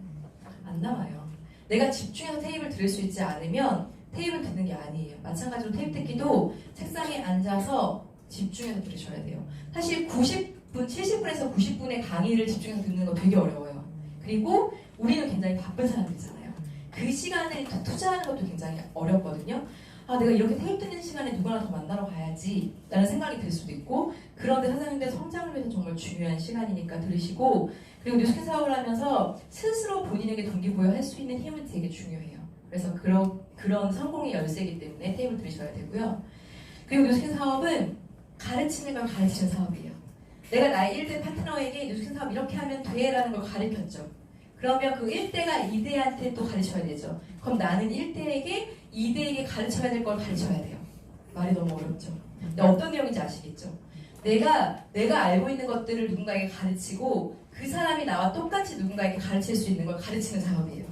안 남아요. 내가 집중해서 테이프를 들을 수 있지 않으면 테이프를 듣는 게 아니에요. 마찬가지로 테이프 듣기도 책상에 앉아서 집중해서 들으셔야 돼요. 사실 90분, 70분에서 90분의 강의를 집중해서 듣는 거 되게 어려워요. 그리고 우리는 굉장히 바쁜 사람들이잖아요. 그 시간을 투자하는 것도 굉장히 어렵거든요. 내가 이렇게 테이프 듣는 시간에 누구나 더 만나러 가야지 라는 생각이 들 수도 있고 그런데 사장님들 성장을 위해서 정말 중요한 시간이니까 들으시고 그리고 뉴스킨 사업을 하면서 스스로 본인에게 동기부여할 수 있는 힘은 되게 중요해요. 그래서 그런 성공의 열쇠이기 때문에 테이프를 들으셔야 되고요. 그리고 뉴스킨 사업은 가르치는 걸 가르치는 사업이에요. 내가 나의 1대 파트너에게 뉴스킨 사업 이렇게 하면 돼 라는 걸 가르쳤죠. 그러면 그 1대가 2대한테 또 가르쳐야 되죠. 그럼 나는 1대에게 2대에게 가르쳐야 될 걸 가르쳐야 돼요. 말이 너무 어렵죠. 근데 어떤 내용인지 아시겠죠? 내가 알고 있는 것들을 누군가에게 가르치고 그 사람이 나와 똑같이 누군가에게 가르칠 수 있는 걸 가르치는 사업이에요.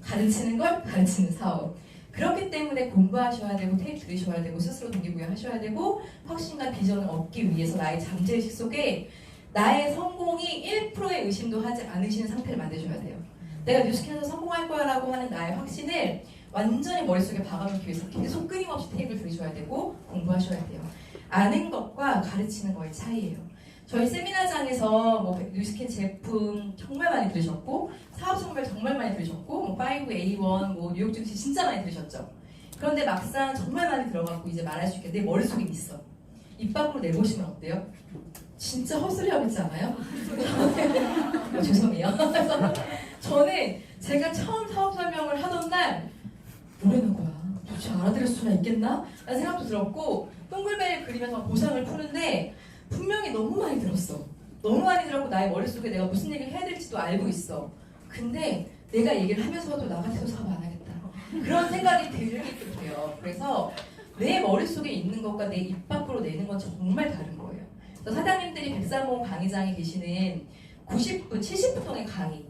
가르치는 걸 가르치는 사업. 그렇기 때문에 공부하셔야 되고 테이프 들으셔야 되고 스스로 동기부여 하셔야 되고 확신과 비전을 얻기 위해서 나의 잠재의식 속에 나의 성공이 1%의 의심도 하지 않으시는 상태를 만드셔야 돼요. 내가 뉴스킨에서 성공할 거야 라고 하는 나의 확신을 완전히 머릿속에 박아놓기 위해서 계속 끊임없이 테이프를 들으셔야 되고 공부하셔야 돼요. 아는 것과 가르치는 거의 차이예요. 저희 세미나장에서 뭐 뉴스킨 제품 정말 많이 들으셨고 사업 성별 정말 많이 들으셨고 뭐 5A1 뭐 뉴욕 증시 진짜 많이 들으셨죠. 그런데 막상 정말 많이 들어갖고 이제 말할 수 있게 내 머릿속에 있어. 입 밖으로 내보시면 어때요? 진짜 헛소리하고 있지 않아요? 죄송해요. 저는 제가 처음 사업 설명을 하던 날 뭐라는 거야? 도대체 알아들을 수나 있겠나? 라는 생각도 들었고 동글벨 그리면서 보상을 푸는데 분명히 너무 많이 들었어. 너무 많이 들었고 나의 머릿속에 내가 무슨 얘기를 해야 될지도 알고 있어. 근데 내가 얘기를 하면서도 나 같아서 사업 안 하겠다. 그런 생각이 들기도 돼요. 그래서 내 머릿속에 있는 것과 내 입 밖으로 내는 건 정말 다른 거예요. 사장님들이 103호 강의장에 계시는 90분, 70분 동의 강의.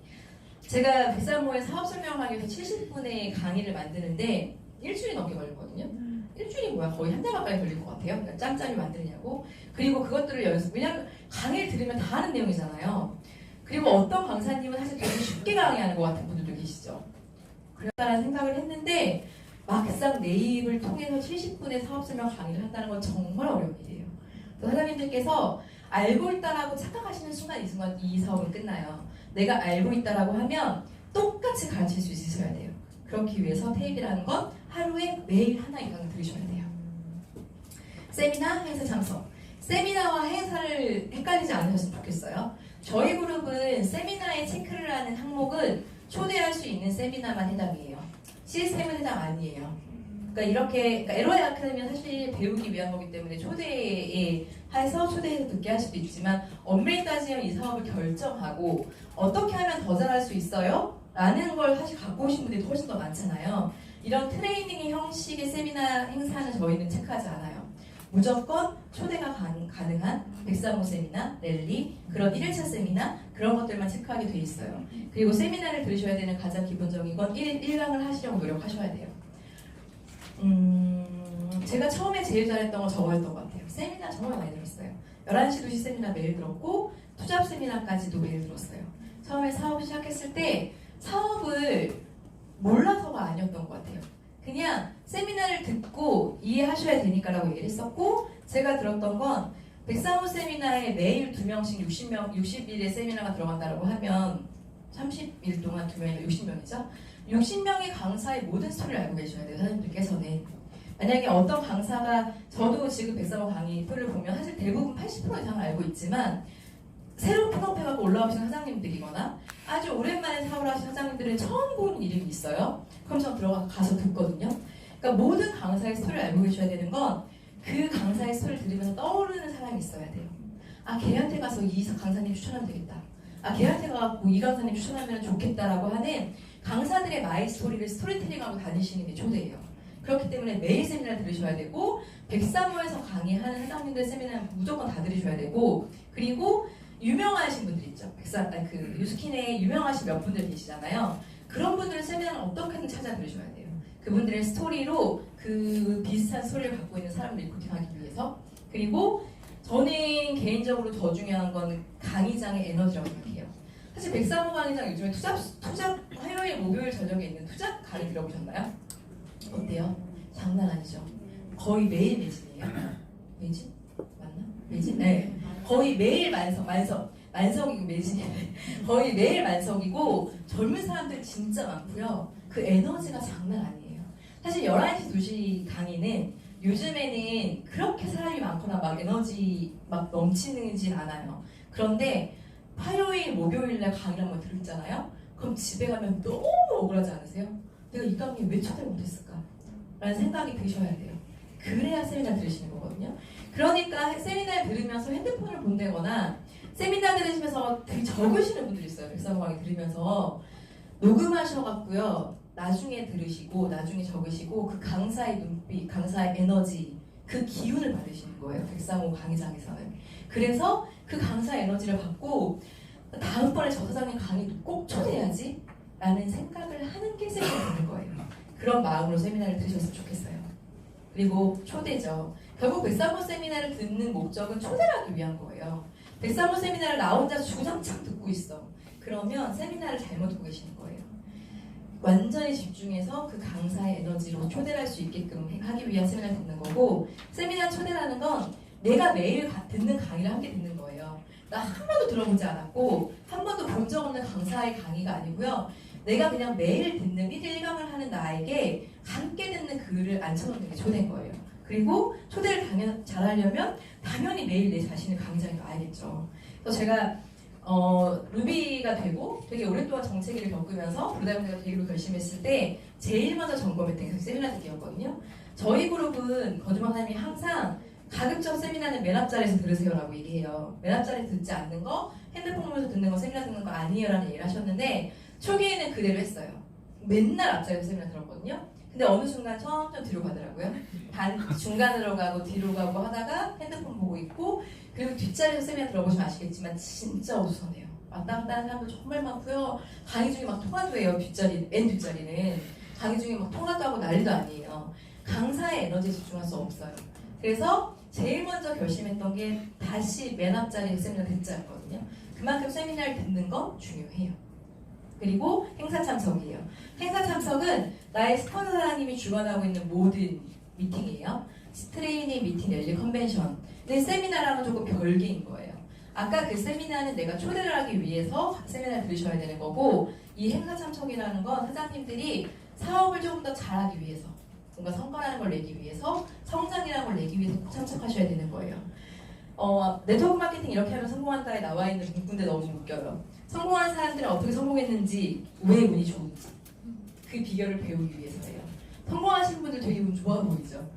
제가 103호에 사업 설명하기 위해서 70분의 강의를 만드는데 일주일이 넘게 걸렸거든요. 일주일이 뭐야? 거의 한 달 가까이 걸릴 것 같아요. 그러니까 짬짬이 만드느냐고. 그리고 그것들을 연습. 왜냐하면 강의를 들으면 다 하는 내용이잖아요. 그리고 어떤 강사님은 사실 되게 쉽게 강의하는 것 같은 분들도 계시죠. 그렇다는 생각을 했는데 막상 내 입을 통해서 70분의 사업 설명 강의를 한다는 건 정말 어려운 일이에요. 사장님들께서 알고 있다라고 착각하시는 순간 이 사업은 끝나요. 내가 알고 있다라고 하면 똑같이 가르칠 수 있으셔야 돼요. 그렇기 위해서 테이프라는 건 하루에 매일 하나 이상은 들으셔야 돼요. 세미나, 행사 장소. 세미나와 행사를 헷갈리지 않으셨으면 좋겠어요. 저희 그룹은 세미나에 체크를 하는 항목은 초대할 수 있는 세미나만 해당이에요. 시스템은 해당 아니에요. 그러니까 LOA 아카데미는 사실 배우기 위한 거기 때문에 초대해서 듣게 할 수도 있지만 엄밀히 따지면 이 사업을 결정하고 어떻게 하면 더 잘할 수 있어요? 라는 걸 사실 갖고 오신 분들이 훨씬 더 많잖아요. 이런 트레이닝 형식의 세미나 행사는 저희는 체크하지 않아요. 무조건 초대가 가능한 103호 세미나, 랠리, 그런 1일차 세미나 그런 것들만 체크하게 돼 있어요. 그리고 세미나를 들으셔야 되는 가장 기본적인 건 1강을 하시려고 노력하셔야 돼요. 제가 처음에 제일 잘했던 건 저거였던 것 같아요. 세미나 정말 많이 들었어요. 11시 2시 세미나 매일 들었고 투잡 세미나까지도 매일 들었어요. 처음에 사업을 시작했을 때 사업을 몰라서가 아니었던 것 같아요. 그냥 세미나를 듣고 이해하셔야 되니까라고 얘기를 했었고 제가 들었던 건 103호 세미나에 매일 2명씩 60일의 세미나가 들어간다고 하면 30일 동안 2명이면 60명이죠. 60명의 강사의 모든 스토리를 알고 계셔야 돼요. 사장님들께서는. 만약에 어떤 강사가 저도 지금 103호 강의 표를 보면 사실 대부분 80% 이상을 알고 있지만 새로 픽업해갖고 올라오신 사장님들이거나 아주 오랜만에 사업을 하신 사장님들은 처음 보는 이름이 있어요. 그럼 저 들어가서 듣거든요. 그러니까 모든 강사의 스토리를 알고 계셔야 되는 건 그 강사의 스토리를 들으면서 떠오르는 사람이 있어야 돼요. 아, 걔한테 가서 이 강사님 추천하면 되겠다. 아, 걔한테 가고 이 강사님 추천하면 좋겠다라고 하는 강사들의 마이 스토리를 스토리텔링하고 다니시는 게 초대예요. 그렇기 때문에 매일 세미나를 들으셔야 되고 103호에서 강의하는 회장님들 세미나는 무조건 다 들으셔야 되고 그리고 유명하신 분들 있죠. 유스킨에 유명하신 몇 분들 계시잖아요. 그런 분들의 세미나는 어떻게든 찾아 들으셔야 돼요. 그분들의 스토리로 그 비슷한 스토리를 갖고 있는 사람들 리크루팅하기 위해서 그리고 저는 개인적으로 더 중요한 건 강의장의 에너지라고 생각해요. 사실 103호 강의장 요즘에 투잡 화요일, 목요일 저녁에 있는 투잡 강의 들어보셨나요? 어때요? 장난 아니죠? 거의 매일 매진이에요. 매진? 맞나? 매진? 네. 거의 매일 만석이고 매진이에요. 거의 매일 만석이고 젊은 사람들 진짜 많고요. 그 에너지가 장난 아니에요. 사실 11시 2시 강의는 요즘에는 그렇게 사람이 많거나 막 에너지 막 넘치는진 않아요. 그런데 화요일, 목요일날 강의를 한번 들었잖아요. 그럼 집에 가면 너무 억울하지 않으세요? 내가 이 강의 왜 초대를 못했을까? 라는 생각이 드셔야 돼요. 그래야 세미나 들으시는 거거든요. 그러니까 세미나를 들으면서 핸드폰을 본다거나 세미나 들으시면서 되게 적으시는 분들이 있어요. 103호 강의 들으면서 녹음하셔갖고요. 나중에 들으시고 나중에 적으시고 그 강사의 눈빛, 강사의 에너지 그 기운을 받으시는 거예요. 103호 강의장에서는. 그래서 그 강사의 에너지를 받고 다음번에 저 사장님 강의도 꼭 초대해야지 라는 생각을 하는 게 세미나 되는 거예요. 그런 마음으로 세미나를 들으셨으면 좋겠어요. 그리고 초대죠. 결국 103호 세미나를 듣는 목적은 초대를 하기 위한 거예요. 103호 세미나를 나 혼자 주구장창 듣고 있어. 그러면 세미나를 잘못 듣고 계시는 거예요. 완전히 집중해서 그 강사의 에너지로 초대를 할 수 있게끔 하기 위한 세미나를 듣는 거고 세미나 초대라는 건 내가 매일 듣는 강의를 함께 듣는 거예요. 나 한 번도 들어보지 않았고 한 번도 본 적 없는 강사의 강의가 아니고요. 내가 그냥 매일 듣는 1일 1강을 하는 나에게 함께 듣는 글을 앉혀놓는 게 초대인 거예요. 그리고 초대를 잘하려면 당연히 매일 내 자신을 강의장에 놔야겠죠. 그래서 제가 루비가 되고 되게 오랫동안 정체기를 겪으면서 브로다이브가 되기로 결심했을 때 제일 먼저 점검했던 게 세미나 듣기였거든요. 저희 그룹은 거주마사님이 항상 가급적 세미나는 맨 앞자리에서 들으세요라고 얘기해요. 맨 앞자리에서 듣지 않는 거, 핸드폰 보면서 듣는 거, 세미나 듣는 거 아니에요라는 얘기를 하셨는데 초기에는 그대로 했어요. 맨날 앞자리에서 세미나 들었거든요. 근데 어느 순간 점점 뒤로 가더라고요. 중간으로 가고 뒤로 가고 하다가 핸드폰 보고 있고, 그리고 뒷자리에서 세미나 들어보시면 아시겠지만 진짜 어수선해요. 왔다 갔다 하는 사람도 정말 많고요. 강의 중에 막 통화도 해요. 맨 뒷자리는. 강의 중에 막 통화도 하고 난리도 아니에요. 강사의 에너지에 집중할 수 없어요. 그래서 제일 먼저 결심했던 게 다시 맨 앞자리에 세미나 듣자였거든요. 그만큼 세미나를 듣는 건 중요해요. 그리고 행사 참석이에요. 행사 참석은 나의 스폰서 사장님이 주관하고 있는 모든 미팅이에요. 트레이닝, 미팅, 랠리, 컨벤션. 근데 세미나랑은 조금 별개인 거예요. 아까 그 세미나는 내가 초대를 하기 위해서 세미나를 들으셔야 되는 거고, 이 행사 참석이라는 건 사장님들이 사업을 조금 더 잘하기 위해서, 뭔가 성과라는 걸 내기 위해서, 성장이라는 걸 내기 위해서 꼭 참석하셔야 되는 거예요. 네트워크 마케팅 이렇게 하면 성공한다에 나와 있는 문구인데 너무 웃겨요. 성공한 사람들은 어떻게 성공했는지, 왜 운이 좋은지 그 비결을 배우기 위해서예요. 성공하신 분들 되게 운 좋아 보이죠?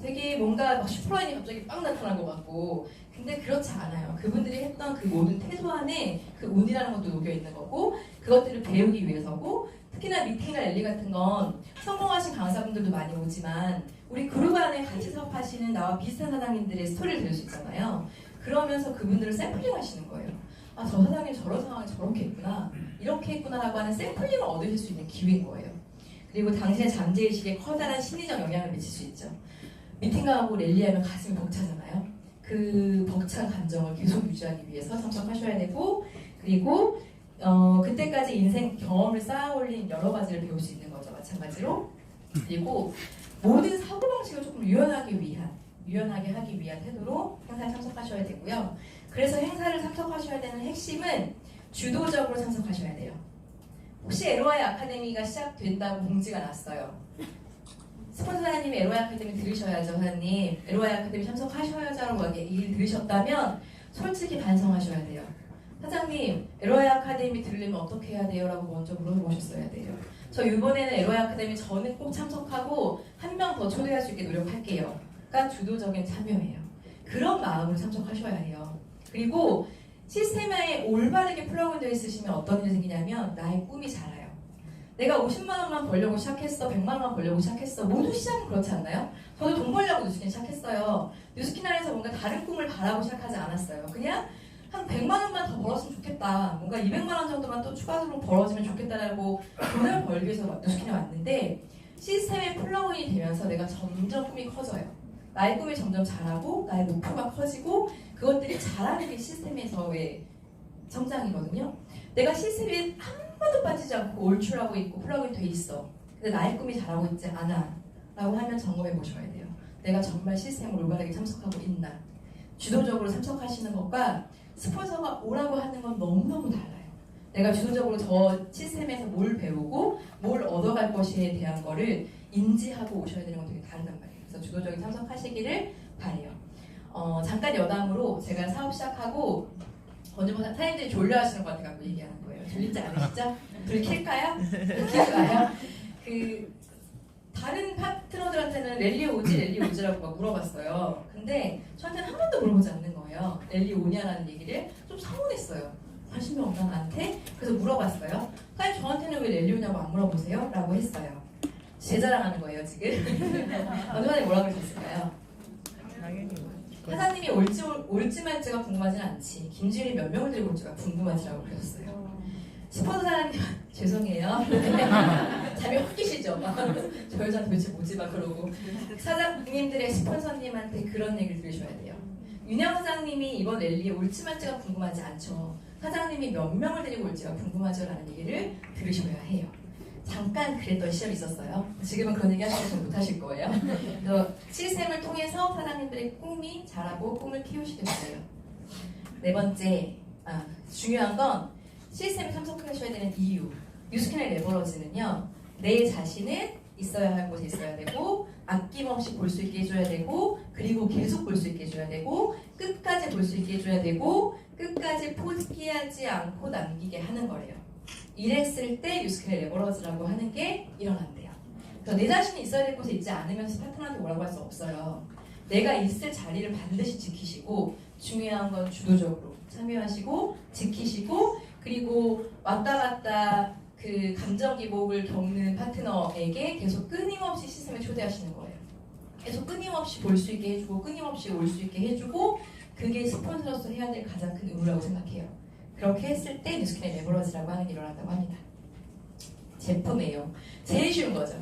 되게 뭔가 막 슈퍼라인이 갑자기 빵 나타난 것 같고, 근데 그렇지 않아요. 그분들이 했던 그 모든 태도 안에 그 운이라는 것도 녹여 있는 거고, 그것들을 배우기 위해서고, 특히나 미팅이나 랠리 같은 건 성공하신 강사분들도 많이 오지만 우리 그룹 안에 같이 사업하시는 나와 비슷한 사장님들의 스토리를 들을 수 있잖아요. 그러면서 그분들을 샘플링 하시는 거예요. 아, 저 사장님 저런 상황에 저렇게 했구나, 이렇게 했구나라고 하는 샘플링을 얻으실 수 있는 기회인 거예요. 그리고 당신의 잠재의식에 커다란 심리적 영향을 미칠 수 있죠. 미팅하고 랠리하면 가슴이 벅차잖아요. 그 벅찬 감정을 계속 유지하기 위해서 참석하셔야 되고, 그리고 그때까지 인생 경험을 쌓아 올린 여러 가지를 배울 수 있는 거죠. 마찬가지로. 그리고 모든 사고방식을 조금 유연하게 하기 위한 태도로 행사에 참석하셔야 되고요. 그래서 행사를 참석하셔야 되는 핵심은 주도적으로 참석하셔야 돼요. 혹시 LOI 아카데미가 시작된다고 공지가 났어요. 스폰서 사장님이 LOI 아카데미 들으셔야죠. 사장님 LOI 아카데미 참석하셔야죠라고 얘기를 들으셨다면 솔직히 반성하셔야 돼요. 사장님 LOI 아카데미 들으려면 어떻게 해야 돼요? 라고 먼저 물어보셨어야 돼요. 저 이번에는 LOI 아카데미 저는 꼭 참석하고 한 명 더 초대할 수 있게 노력할게요. 가 주도적인 참여예요. 그런 마음으로 참석하셔야 해요. 그리고 시스템에 올바르게 플러그인되어 있으시면 어떤 일이 생기냐면 나의 꿈이 자라요. 내가 50만 원만 벌려고 시작했어, 100만 원만 벌려고 시작했어. 모두 시작은 그렇지 않나요? 저도 돈 벌려고 뉴스킨 시작했어요. 뉴스킨 안에서 뭔가 다른 꿈을 바라고 시작하지 않았어요. 그냥 한 100만 원만 더 벌었으면 좋겠다, 뭔가 200만 원 정도만 또 추가로 벌어지면 좋겠다라고 돈을 벌기 위해서 뉴스킨에 왔는데, 시스템에 플러그인이 되면서 내가 점점 꿈이 커져요. 나의 꿈이 점점 자라고 나의 목표가 커지고, 그것들이 자라는 게 시스템에서의 성장이거든요. 내가 시스템에 한 번도 빠지지 않고 올출하고 있고 플러그인 돼 있어. 근데 나의 꿈이 자라고 있지 않아 라고 하면 점검해 보셔야 돼요. 내가 정말 시스템을 올바르게 참석하고 있나. 주도적으로 참석하시는 것과 스폰서가 오라고 하는 건 너무너무 달라요. 내가 주도적으로 저 시스템에서 뭘 배우고 뭘 얻어갈 것에 대한 거를 인지하고 오셔야 되는 건 되게 다르단 말이에요. 그래서 주도적인 참석하시기를 바래요. 잠깐 여담으로 제가 사업 시작하고 언제 뭐 사장님들이 졸려하시는 것 같아서 얘기하는 거예요. 졸리지 않으시죠? 불 켤까요? 켤까요? 다른 파트너들한테는 랠리 오지라고 막 물어봤어요. 근데 저한테는 한 번도 물어보지 않는 거예요. 랠리 오냐라는 얘기를 좀 서운했어요. 40명 없나 나한테? 그래서 물어봤어요. 사장님 저한테는 왜 랠리 오냐고 안 물어보세요? 라고 했어요. 제 자랑하는 거예요 지금. 언제만에 뭐라고 하셨을까요? 사장님이 올지 말지가 궁금하진 않지, 김지윤이 몇 명을 들고 올지가 궁금하지라고 그러셨어요. 스폰서 사장님 죄송해요. 잠이 확 끼시죠? 저 여자 도대체 뭐지? 막 그러고. 사장님들의 스폰서님한테 그런 얘기를 들으셔야 돼요. 윤영 사장님이 이번 랠리에 올지 말지가 궁금하지 않죠. 사장님이 몇 명을 데리고 올지가 궁금하죠? 라는 얘기를 들으셔야 해요. 잠깐 그랬던 시절이 있었어요. 지금은 그런 얘기 하시면 못하실 거예요. 그래서 시스템을 통해서 사장님들의 꿈이 자라고 꿈을 키우시게 돼요. 네 번째, 중요한 건 시스템에 참석하셔야 되는 이유. 뉴스킨의 레버러지는요, 내 자신은 있어야 할 곳에 있어야 되고, 아낌없이 볼 수 있게 해줘야 되고, 그리고 계속 볼 수 있게 해줘야 되고, 끝까지 볼 수 있게 해줘야 되고, 끝까지 포기하지 않고 남기게 하는 거래요. 이랬을 때 뉴스킨의 레버러지라고 하는 게 일어난대요. 그래서 내 자신이 있어야 될 곳에 있지 않으면 파트너한테 뭐라고 할 수 없어요. 내가 있을 자리를 반드시 지키시고, 중요한 건 주도적으로 참여하시고 지키시고, 그리고 왔다 갔다 그 감정 기복을 겪는 파트너에게 계속 끊임없이 시스템에 초대하시는 거예요. 계속 끊임없이 볼 수 있게 해주고 끊임없이 올 수 있게 해주고 그게 스폰서로서 해야 될 가장 큰 의무라고 생각해요. 그렇게 했을 때 뉴스킨의 레버러지라고 하는 게 일어난다고 합니다. 제품 애용. 제일 쉬운 거죠.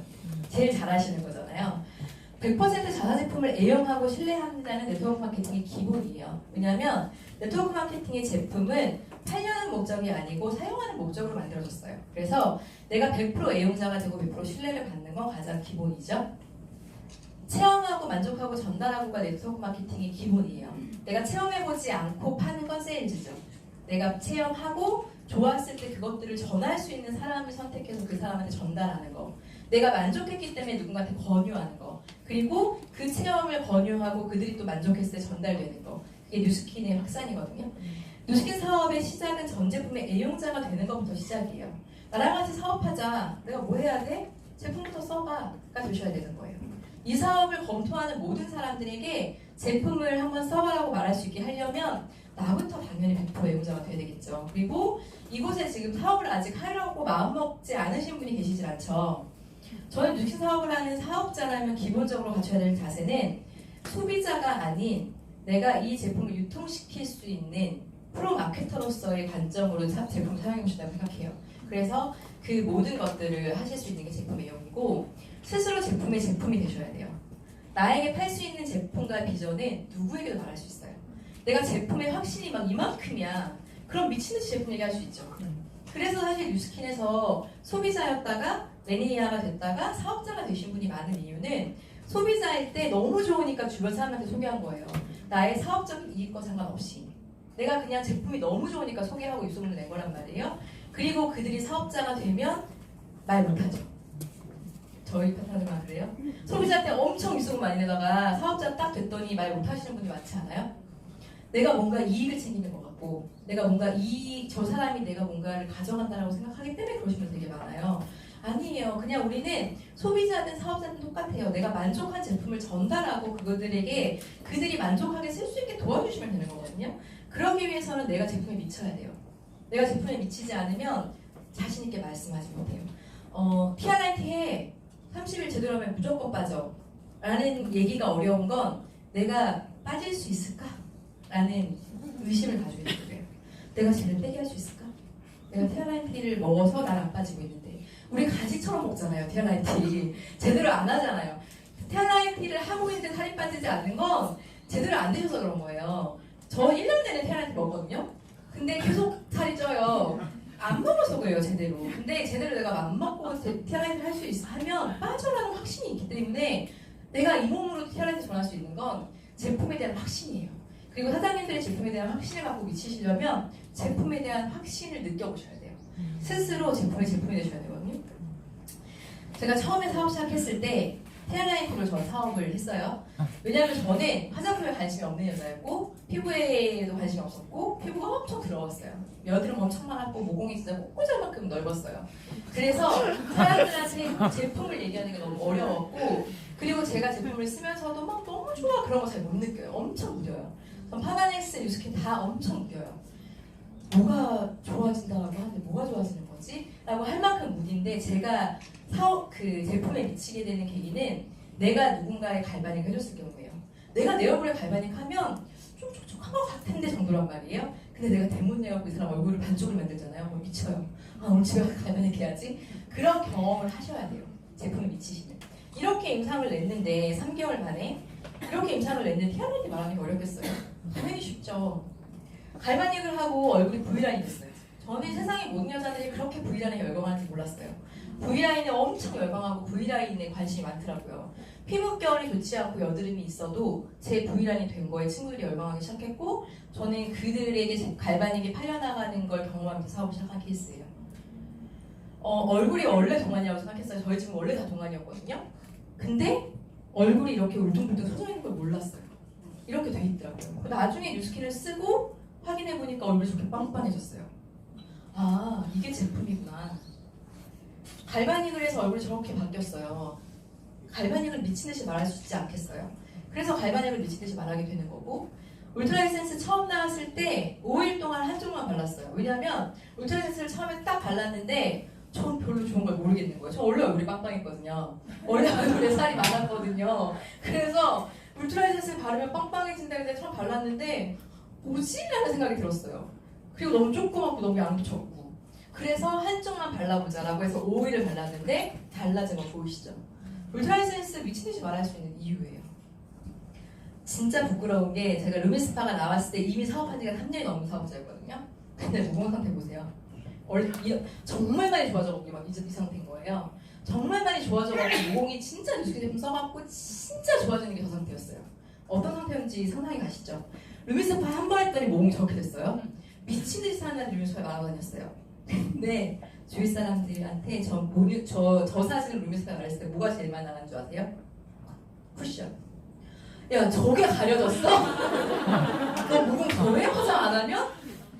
제일 잘하시는 거잖아요. 100% 자사 제품을 애용하고 신뢰한다는 네트워크 마케팅의 기본이에요. 왜냐하면 네트워크 마케팅의 제품은 팔려는 목적이 아니고 사용하는 목적으로 만들어졌어요. 그래서 내가 100% 애용자가 되고 100% 신뢰를 받는 건 가장 기본이죠. 체험하고 만족하고 전달하고가 네트워크 마케팅의 기본이에요. 내가 체험해보지 않고 파는 건 세일즈죠. 내가 체험하고 좋았을 때 그것들을 전할 수 있는 사람을 선택해서 그 사람한테 전달하는 거. 내가 만족했기 때문에 누군가한테 권유하는 거. 그리고 그 체험을 권유하고 그들이 또 만족했을 때 전달되는 거. 그게 뉴스킨의 확산이거든요. 뉴스킨 사업의 시작은 전 제품의 애용자가 되는 것부터 시작이에요. 나랑 같이 사업하자. 내가 뭐 해야 돼? 제품부터 써봐가 되셔야 되는 거예요. 이 사업을 검토하는 모든 사람들에게 제품을 한번 써봐라고 말할 수 있게 하려면 나부터 당연히 100% 애용자가 돼야 되겠죠. 그리고 이곳에 지금 사업을 아직 하려고 마음먹지 않으신 분이 계시질 않죠. 저는 뉴스킨 사업을 하는 사업자라면 기본적으로 갖춰야 될 자세는 소비자가 아닌 내가 이 제품을 유통시킬 수 있는 프로마케터로서의 관점으로 제품을 사용해 보신다고 생각해요. 그래서 그 모든 것들을 하실 수 있는 게 제품 애용이고 스스로 제품이 되셔야 돼요. 나에게 팔 수 있는 제품과 비전은 누구에게도 말할 수 있어요. 내가 제품의 확신이 막 이만큼이야. 그럼 미친듯이 제품 얘기할 수 있죠. 그래서 사실 뉴스킨에서 소비자였다가 매니아가 됐다가 사업자가 되신 분이 많은 이유는 소비자일 때 너무 좋으니까 주변 사람한테 소개한 거예요. 나의 사업적인 이익과 상관없이. 내가 그냥 제품이 너무 좋으니까 소개하고 입소문을 낸 거란 말이에요. 그리고 그들이 사업자가 되면 말 못하죠. 저희 파트너들만 그래요? 소비자한테 엄청 입소문 많이 내다가 사업자 딱 됐더니 말 못하시는 분이 많지 않아요? 내가 뭔가 이익을 챙기는 것 같고 내가 뭔가 저 사람이 내가 뭔가를 가져간다고 생각하기 때문에 그러시는 분들 되게 많아요. 아니에요. 그냥 우리는 소비자든 사업자든 똑같아요. 내가 만족한 제품을 전달하고 그들에게 그들이 만족하게 쓸 수 있게 도와주시면 되는 거거든요. 그러기 위해서는 내가 제품에 미쳐야 돼요. 내가 제품에 미치지 않으면 자신 있게 말씀하지 못해요. TRIT에 30일 제대로 하면 무조건 빠져 라는 얘기가 어려운 건 내가 빠질 수 있을까? 라는 의심을 가지고 있는 거예요. 내가 쟤를 빼게 할 수 있을까? 내가 TRIT를 먹어서 난 안 빠지고 있는데 우리 간식처럼 먹잖아요. TRIT 제대로 안 하잖아요. TRIT를 하고 있는데 살이 빠지지 않는 건 제대로 안 드셔서 그런 거예요. 저 1년 내내 TRIT 먹거든요. 근데 계속 살이 쪄요. 안 먹어서 그래요, 제대로. 근데 제대로 내가 안 먹고 TRIT를 할 수 하면 빠져라는 확신이 있기 때문에 내가 이 몸으로 TRIT 전할 수 있는 건 제품에 대한 확신이에요. 그리고 사장님들의 제품에 대한 확신을 갖고 미치시려면 제품에 대한 확신을 느껴보셔야 돼요. 스스로 제품이 되셔야 되거든요. 제가 처음에 사업 시작했을 때 TRIT로 전 사업을 했어요. 왜냐하면 저는 화장품에 관심이 없는 여자였고 피부에도 관심이 없었고 피부가 엄청 더러웠어요. 여드름 엄청 많았고 모공이 진짜 꼬꼬자만큼 넓었어요. 그래서 사람들한테 제품을 얘기하는 게 너무 어려웠고 그리고 제가 제품을 쓰면서도 막 너무 좋아 그런 거 잘 못 느껴요. 엄청 무뎌요. 전 파마넥스, 뉴스킨 다 엄청 무뎌요. 뭐가 좋아진다고 하는데 뭐가 좋아지는 거지? 라고 할 만큼 무딘데 제가 그 제품에 미치게 되는 계기는 내가 누군가의 갈바닉을 해줬을 경우예요. 내가 내 얼굴에 갈바닉 하면 촉촉촉한 것 같은데 정도란 말이에요. 근데 내가 대문 내갖고 이 사람 얼굴을 반쪽을 만들잖아요. 그럼 미쳐요. 아 오늘 집에 가서 갈바닉 해야지. 그런 경험을 하셔야 돼요. 제품에 미치시는. 이렇게 임상을 냈는데 3개월 만에 이렇게 임상을 냈는데 TRIT 말하기가 어렵겠어요. 당연히 쉽죠. 갈바닉을 하고 얼굴이 V라인이 됐어요. 저는 세상의 모든 여자들이 그렇게 V라인에 열광하는지 몰랐어요. V라인에 엄청 열광하고 V라인에 관심이 많더라고요. 피부결이 좋지 않고 여드름이 있어도 제 V라인이 된 거에 친구들이 열광하기 시작했고 저는 그들에게 갈바닉이 팔려나가는 걸 경험하면서 사업을 시작한 케이스예요. 얼굴이 원래 동안이라고 생각했어요. 저희 집은 원래 다 동안이었거든요. 근데 얼굴이 이렇게 울퉁불퉁 서져 있는 걸 몰랐어요. 이렇게 돼 있더라고요. 나중에 뉴스킨을 쓰고 확인해보니까 얼굴이 저렇게 빵빵해졌어요. 아 이게 제품이구나. 갈바닉을 해서 얼굴이 저렇게 바뀌었어요. 갈바닉을 미친듯이 말할 수 있지 않겠어요? 그래서 갈바닉을 미친듯이 말하게 되는 거고 울트라 에센스 처음 나왔을 때 5일 동안 한쪽만 발랐어요. 왜냐면 울트라 에센스를 처음에 딱 발랐는데 전 별로 좋은 걸 모르겠는 거예요. 저 원래 얼굴이 빵빵했거든요. 원래 얼굴에 살이 많았거든요. 그래서 울트라 에센스를 바르면 빵빵해진다는데 처음 발랐는데 뭐지? 라는 생각이 들었어요. 그리고 너무 조그맣고 너무 양도 적고. 그래서 한쪽만 발라보자라고 해서 오일을 발랐는데 달라진 거 보이시죠? 울트라 에센스 미친듯이 말할 수 있는 이유예요. 진짜 부끄러운 게 제가 루미스파가 나왔을 때 이미 사업한 지가 3년이 넘은 사업자였거든요. 근데 모공 상태 보세요. 정말 많이 좋아져가지고 막 이제 이 상태인 거예요. 정말 많이 좋아져가지고 모공이 진짜 뉴스킨 제품 써갖고 진짜 좋아지는 게 저 상태였어요. 어떤 상태였는지 상상이 가시죠? 루미스파 한 번 했더니 모공이 저렇게 됐어요. 미친듯이 사람들한테 루미스파에 말하고 다녔어요. 근데 주위 사람들한테 저 사진을 루미스파에 말했을 때 뭐가 제일 많이 나간 줄 아세요? 쿠션. 야, 저게 가려졌어? 너 모공 더해? 화장 안 하면?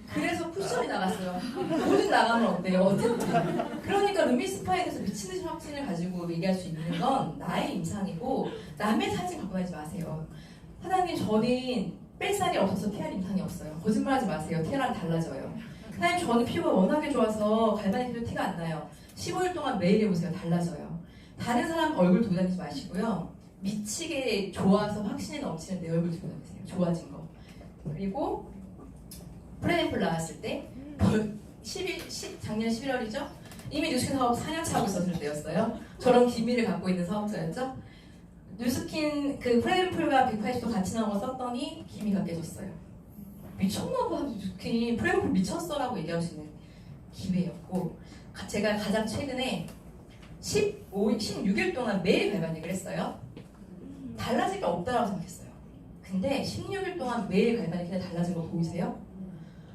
그래서 쿠션이 나갔어요. 모든 나가면 어때요? 어쨌든. 그러니까 루미스파에 대해서 미친듯이 확신을 가지고 얘기할 수 있는 건 나의 임상이고 남의 사진 갖고 가지 마세요. 사장님, 저는 뺄살이 없어서 티알 임상이 없어요. 거짓말하지 마세요. 티알은 달라져요. 사장님, 저는 피부가 워낙에 좋아서 갈바닉해도 티가 안 나요. 15일 동안 매일 해보세요. 달라져요. 다른 사람 얼굴 두고 다니지 마시고요. 미치게 좋아서 확신이 넘치는 내 얼굴 두고 다니세요. 좋아진 거. 그리고 프레덴플 나왔을 때 작년 11월이죠? 이미 뉴스킨 사업 4년 차고 있었을 때였어요. 저런 기밀을 갖고 있는 사업자였죠. 뉴스킨 그 프레덴플과 180도 같이 나온 거 썼더니 기미가 깨졌어요. 미쳤나봐. 뉴스킨 프레덴플 미쳤어라고 얘기할 수 있는 기회였고, 제가 가장 최근에 16일 동안 매일 갈바닉을 했어요. 달라질 게 없다라고 생각했어요. 근데 16일 동안 매일 갈바닉해서 달라진 거 보이세요?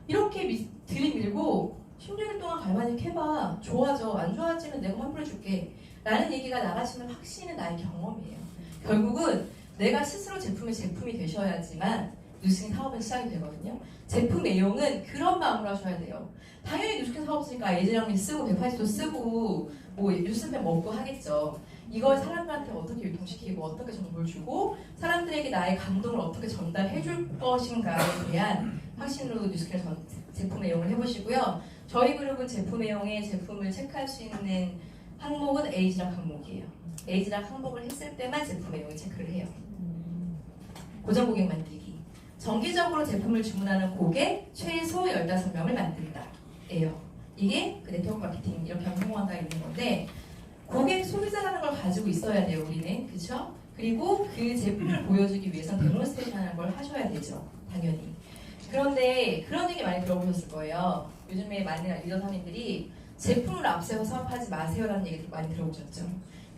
이렇게 들이밀고 16일 동안 갈바닉 해봐. 좋아져. 안 좋아지면 내가 환불해줄게. 라는 얘기가 나가시는 확신은 나의 경험이에요. 결국은 내가 스스로 제품이 되셔야지만 뉴스킨 사업은 시작이 되거든요. 제품 애용은 그런 마음으로 하셔야 돼요. 당연히 뉴스킨 사업이니까 에이즈랑미 쓰고 180도 쓰고 뭐 뉴스펜 먹고 하겠죠. 이걸 사람들한테 어떻게 유통시키고 어떻게 정보를 주고 사람들에게 나의 감동을 어떻게 전달해 줄 것인가에 대한 확신으로 뉴스킨 제품 애용을 해보시고요. 저희 그룹은 제품 애용에 제품을 체크할 수 있는 항목은 에이지락 항목이에요. 에이지락 항목을 했을 때만 제품 애용을 체크를 해요. 고정 고객 만들기. 정기적으로 제품을 주문하는 고객 최소 15명을 만든다. 예요. 이게 그 네트워크 마케팅 이렇게 항목화가 있는 건데 고객 소비자라는 걸 가지고 있어야 돼요. 우리는. 그렇죠? 그리고 그 제품을 보여주기 위해서 데몬스트레이션하는 걸 하셔야 되죠. 당연히. 그런데 그런 얘기 많이 들어보셨을 거예요. 요즘에 많은 리더사님들이 제품을 앞세워 사업하지 마세요라는 얘기 많이 들어보셨죠.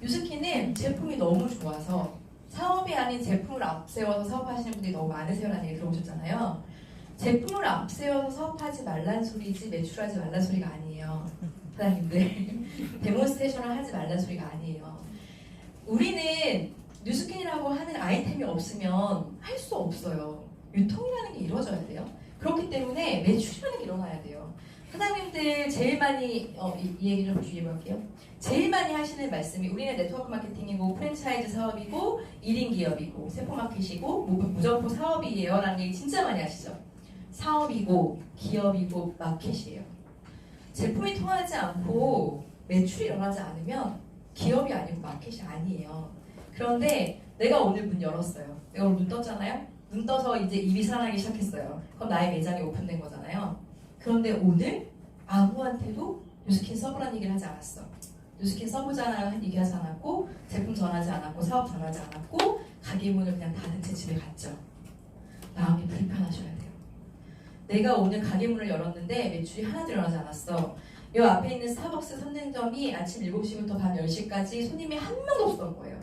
뉴스킨은 제품이 너무 좋아서 사업이 아닌 제품을 앞세워서 사업하시는 분들이 너무 많으세요라는 얘기 들어보셨잖아요. 제품을 앞세워서 사업하지 말란 소리지 매출하지 말란 소리가 아니에요. 사장님들 데몬스트레이션을 하지 말란 소리가 아니에요. 우리는 뉴스킨이라고 하는 아이템이 없으면 할 수 없어요. 유통이라는 게 이루어져야 돼요. 그렇기 때문에 매출이라는 게 일어나야 돼요. 사장님들 제일 많이 이 얘기 좀 주의해 볼게요. 제일 많이 하시는 말씀이 우리는 네트워크 마케팅이고 프랜차이즈 사업이고 1인 기업이고 세포마켓이고 무점포 사업이에요 라는 얘기 진짜 많이 하시죠. 사업이고 기업이고 마켓이에요. 제품이 통하지 않고 매출이 일어나지 않으면 기업이 아니고 마켓이 아니에요. 그런데 내가 오늘 문 열었어요. 내가 오늘 눈 떴잖아요. 눈 떠서 이제 입이 살아나기 시작했어요. 그럼 나의 매장이 오픈된 거잖아요. 그런데 오늘 아무한테도 뉴스킨 써보라는 얘기를 하지 않았어. 뉴스킨 써보자는 얘기 하지 않았고 제품 전하지 않았고 사업 전하지 않았고 가게 문을 그냥 닫은 채 집에 갔죠. 마음이 불편하셔야 돼요. 내가 오늘 가게 문을 열었는데 매출이 하나도 일어나지 않았어. 이 앞에 있는 스타벅스 선생점이 아침 7시부터 밤 10시까지 손님이 한 명도 없었던 거예요.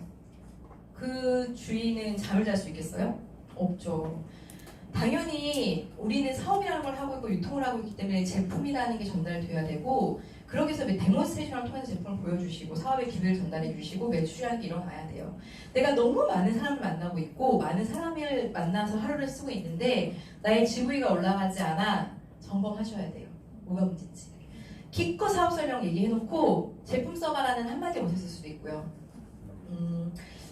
그 주인은 잠을 잘 수 있겠어요? 없죠. 당연히 우리는 사업이라는 걸 하고 있고 유통을 하고 있기 때문에 제품이라는 게 전달돼야 되고 그러기 위해서 데몬스트레이션을 통해서 제품을 보여주시고 사업의 기회를 전달해 주시고 매출이라는 게 일어나야 돼요. 내가 너무 많은 사람을 만나고 있고 많은 사람을 만나서 하루를 쓰고 있는데 나의 GV가 올라가지 않아 점검하셔야 돼요. 뭐가 문제인지. 기껏 사업 설명 얘기해놓고 제품 써봐라는 한마디 못했을 수도 있고요.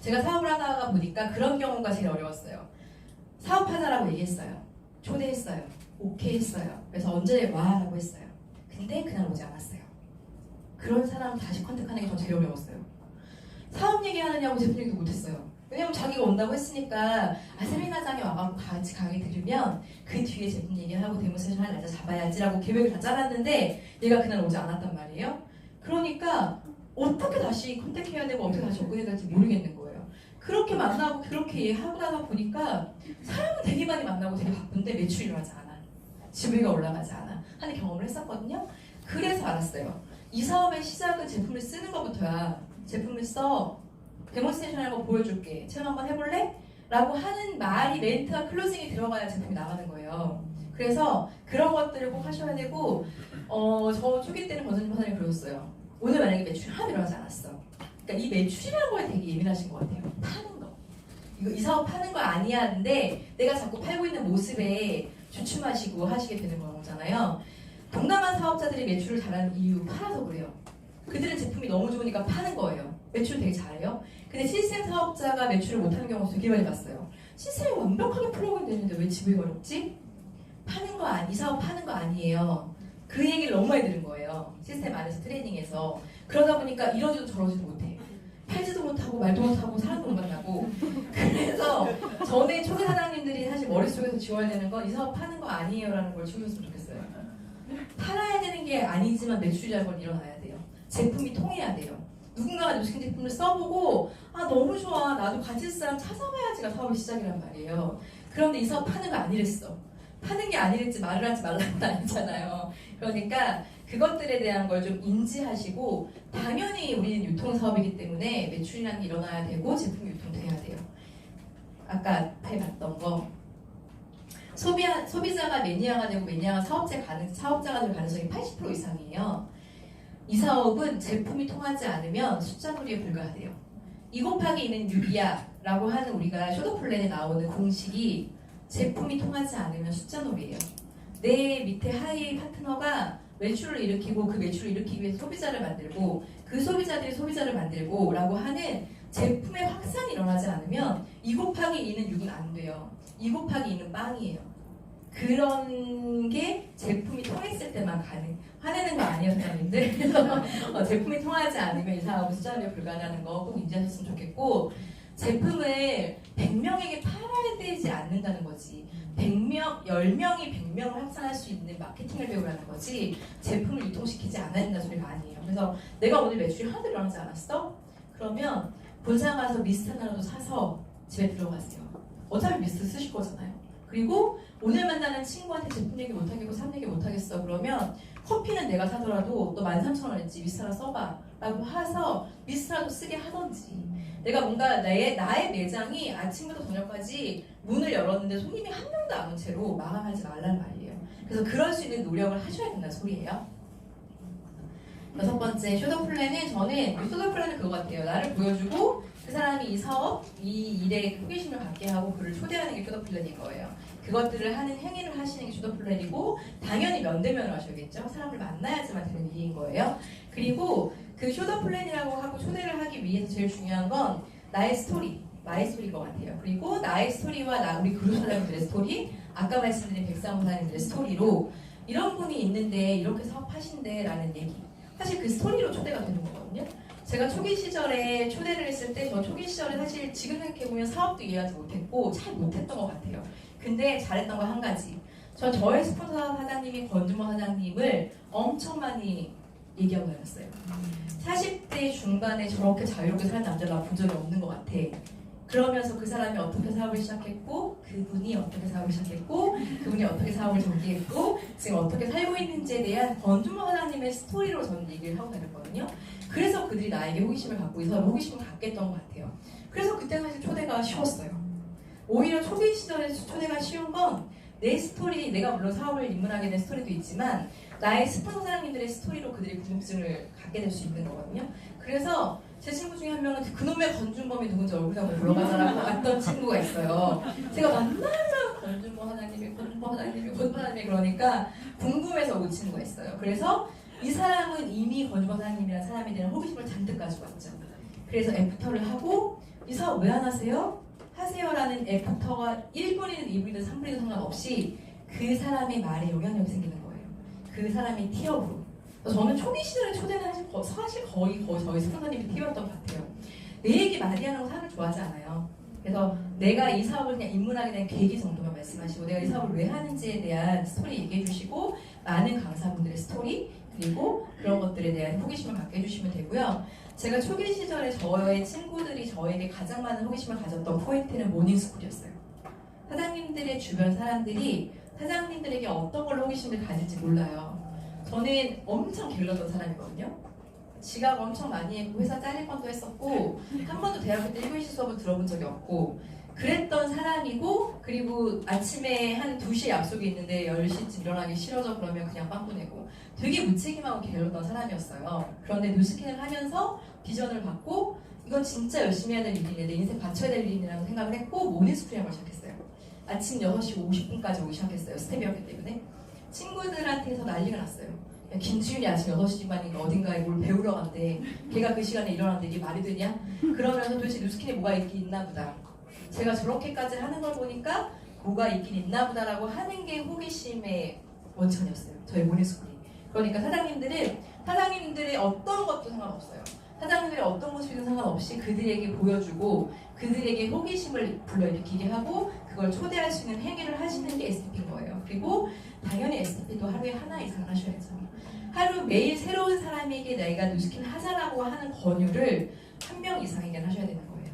제가 사업을 하다가 보니까 그런 경우가 제일 어려웠어요. 사업하자라고 얘기했어요. 초대했어요. 오케이 했어요. 그래서 언제 와? 라고 했어요. 근데 그날 오지 않았어요. 그런 사람 다시 컨택하는 게 전 제일 어려웠어요. 사업 얘기하느냐고 제품 얘기도 못했어요. 왜냐면 자기가 온다고 했으니까 세미나장에 와가지고 같이 강의 들으면 그 뒤에 제품 얘기하고 데모세션 할 날짜 잡아야지라고 계획을 다 짜놨는데 얘가 그날 오지 않았단 말이에요. 그러니까 어떻게 다시 컨택해야 되고 어떻게 다시 접근해야 될지 모르겠는 거예요. 그렇게 만나고 그렇게 얘기하고 나다 보니까 사람은 되게 많이 만나고 되게 바쁜데 매출이 일어나지 않아. 지분이가 올라가지 않아. 하는 경험을 했었거든요. 그래서 알았어요. 이 사업의 시작은 제품을 쓰는 것부터야. 제품을 써. 데몬스트레이션 하는 거 보여줄게. 체험 한번 해볼래? 라고 하는 말이 멘트와 클로징이 들어가야 제품이 나가는 거예요. 그래서 그런 것들을 꼭 하셔야 되고 저 초기 때는 권선님 사장님이 그러셨어요. 오늘 만약에 매출이 하나도 일어나지 않았어. 그러니까 이 매출이라는 거에 되게 예민하신 것 같아요. 파는 거. 이 사업 파는 거 아니야. 근데 내가 자꾸 팔고 있는 모습에 주춤하시고 하시게 되는 거잖아요. 동남아 사업자들이 매출을 잘하는 이유 팔아서 그래요. 그들은 제품이 너무 좋으니까 파는 거예요. 매출 되게 잘해요. 근데 시스템 사업자가 매출을 못하는 경우 되게 많이 봤어요. 시스템이 완벽하게 플러그인 되는데 왜 지불이 어렵지? 파는 거 이 사업 파는 거 아니에요. 그 얘기를 너무 많이 들은 거예요. 시스템 안에서 트레이닝에서. 그러다 보니까 이러지도 저러지도 못해. 팔지도 못하고 말도 못하고 사람도 못 만나고. 그래서 전에 초기 사장님들이 사실 머릿속에서 지워야 되는 건 이 사업 파는 거 아니에요 라는 걸 지우셨으면 좋겠어요. 팔아야 되는 게 아니지만 매출이라는 건 일어나야 돼요. 제품이 통해야 돼요. 누군가가 뉴스킨 제품을 써보고 너무 좋아 나도 같이 쓸 사람 찾아봐야지가 사업의 시작이란 말이에요. 그런데 이 사업 파는 거 아니랬어. 파는 게 아니랬지 말을 하지 말라는 건 아니잖아요. 그러니까 그것들에 대한 걸 좀 인지하시고 당연히 우리는 유통사업이기 때문에 매출이라는 게 일어나야 되고 제품이 유통돼야 돼요. 아까 해봤던 거 소비자가 매니아가 되고 매니아가 사업자가 될 가능성이 80% 이상이에요. 이 사업은 제품이 통하지 않으면 숫자놀이에 불과하대요. 2 곱하기 2는 6이야 라고 하는 우리가 쇼더플랜에 나오는 공식이 제품이 통하지 않으면 숫자놀이에요. 내 밑에 하이 파트너가 매출을 일으키고 그 매출을 일으키기 위해서 소비자를 만들고 그 소비자들이 소비자를 만들고 라고 하는 제품의 확산이 일어나지 않으면 2 곱하기 2는 6은 안 돼요. 2 곱하기 2는 빵이에요. 그런 게 제품이 통했을 때만 화내는 거 아니에요, 사장님들. 그래서 제품이 통하지 않으면 이 사업은 숫자놀이에 불과하다는 거 꼭 인지하셨으면 좋겠고 제품을 100명에게 팔아야 되지 않는다는 거지. 10명이 100명을 확산할 수 있는 마케팅을 배우라는 거지 제품을 유통시키지 않아야 된다는 소리가 아니에요. 그래서 내가 오늘 매출이 하나도 일어나지 않았어? 그러면 본사 가서 미스트 하나라도 사서 집에 들어가세요. 어차피 미스트 쓰실 거잖아요. 그리고 오늘 만나는 친구한테 제품 얘기 못하겠고 사업 얘기 못하겠어 그러면 커피는 내가 사더라도 너 13,000원이지 미스트 하나 써봐 라고 해서 미스트라도 쓰게 하던지 내가 뭔가 나의 매장이 아침부터 저녁까지 문을 열었는데 손님이 한 명도 안 온 채로 마감하지 말란 말이에요. 그래서 그럴 수 있는 노력을 하셔야 된다는 소리예요. 6번째 쇼더플랜은 저는 쇼더플랜은 그거 같아요. 나를 보여주고 그 사람이 이 사업, 이 일에 호기심을 갖게 하고 그를 초대하는 게 쇼더플랜인 거예요. 그것들을 하는 행위를 하시는 게 쇼더플랜이고 당연히 면대면을 하셔야겠죠. 사람을 만나야지만 되는 일인 거예요. 그리고 그 쇼더플랜이라고 하고 초대를 하기 위해서 제일 중요한 건 나의 스토리, 나의 스토리인 것 같아요. 그리고 나의 스토리와 우리 그룹 사장님들의 스토리, 아까 말씀드린 백상호 사장님들의 스토리로 이런 분이 있는데 이렇게 사업하신대 라는 얘기 사실 그 스토리로 초대가 되는 거거든요. 제가 초기 시절에 초대를 했을 때 저 초기 시절에 사실 지금 생각해보면 사업도 이해하지 못했고 잘 못했던 것 같아요. 근데 잘했던 거 한 가지 저의 스폰서 사장님이 권주모 사장님을 엄청 많이 얘기하고 다녔어요. 40대 중반에 저렇게 자유롭게 사는 남자를 본 적이 없는 것 같아. 그러면서 그 사람이 어떻게 사업을 시작했고 그분이 어떻게 사업을 시작했고 그분이 어떻게 사업을 전개했고 지금 어떻게 살고 있는지에 대한 권주모 사장님의 스토리로 저는 얘기를 하고 다녔거든요. 그래서 그들이 나에게 호기심을 갖고 있어서 호기심을 갖게 했던 것 같아요. 그래서 그때 사실 초대가 쉬웠어요. 오히려 초기 시절에 초대가 쉬운 건 내 스토리, 내가 물론 사업을 입문하게 된 스토리도 있지만 나의 스폰서 사장님들의 스토리로 그들이 궁금증을 갖게 될 수 있는 거거든요. 그래서 제 친구 중에 한 명은 그놈의 건준범이 누군지 얼굴 한번 물어봐달라고 했던 친구가 있어요. 제가 만나면 건준범 사장님이 그러니까 궁금해서 그 친구가 있어요. 그래서 이 사람은 이미 건준범 사장님이라는 사람에 대한 호기심을 잔뜩 가지고 왔죠. 그래서 애프터를 하고 이 사업 왜 안 하세요? 하세요라는 애프터가 1분이든 2분이든 3분이든 상관없이 그 사람의 말에 영향력이 생기는 거예요. 그 사람의 티업으로. 저는 초기 시절에 초대는 사실 거의 저희 스폰서님이 팁이었던 것 같아요. 내 얘기 많이 하는 거 사람을 좋아하지 않아요. 그래서 내가 이 사업을 그냥 입문하게 된 계기 정도만 말씀하시고 내가 이 사업을 왜 하는지에 대한 스토리 얘기해 주시고 많은 강사분들의 스토리 그리고 그런 것들에 대한 호기심을 갖게 해주시면 되고요. 제가 초기 시절에 저의 친구들이 저에게 가장 많은 호기심을 가졌던 포인트는 모닝스쿨이었어요. 사장님들의 주변 사람들이 사장님들에게 어떤 걸로 호기심을 가질지 몰라요. 저는 엄청 게을렀던 사람이거든요. 지각 엄청 많이 했고 회사 잘릴 뻔도 했었고 한 번도 대학교 때 1교시 수업을 들어본 적이 없고 그랬던 사람이고 그리고 아침에 한 2시에 약속이 있는데 10시쯤 일어나기 싫어져 그러면 그냥 빵꾸 내고 되게 무책임하고 게을렀던 사람이었어요. 그런데 뉴스캔을 하면서 비전을 받고 이건 진짜 열심히 해야 될 일이네 내 인생 바쳐야 될 일이라고 생각을 했고 모닝스쿨이라는 걸 시작했어요. 아침 6시 50분까지 오기 시작했어요. 스텝이었기 때문에 친구들한테서 난리가 났어요. 야, 김지윤이 아침 6시 반인가 어딘가에 뭘 배우러 간대. 걔가 그 시간에 일어났는데 이게 말이 되냐? 그러면서 도대체 뉴스킨에 뭐가 있나 보다. 제가 저렇게까지 하는 걸 보니까 뭐가 있긴 있나 보다라고 하는 게 호기심의 원천이었어요. 저희 모닝스쿨이. 그러니까 사장님들의 어떤 것도 상관없어요. 사장님들의 어떤 모습이든 상관없이 그들에게 보여주고 그들에게 호기심을 불러일으키게 하고 그걸 초대할 수 있는 행위를 하시는 게 STP인 거예요. 그리고 당연히 STP도 하루에 하나 이상 하셔야죠. 하루 매일 새로운 사람에게 내가 뉴스킨 하자라고 하는 권유를 한 명 이상에게 하셔야 되는 거예요.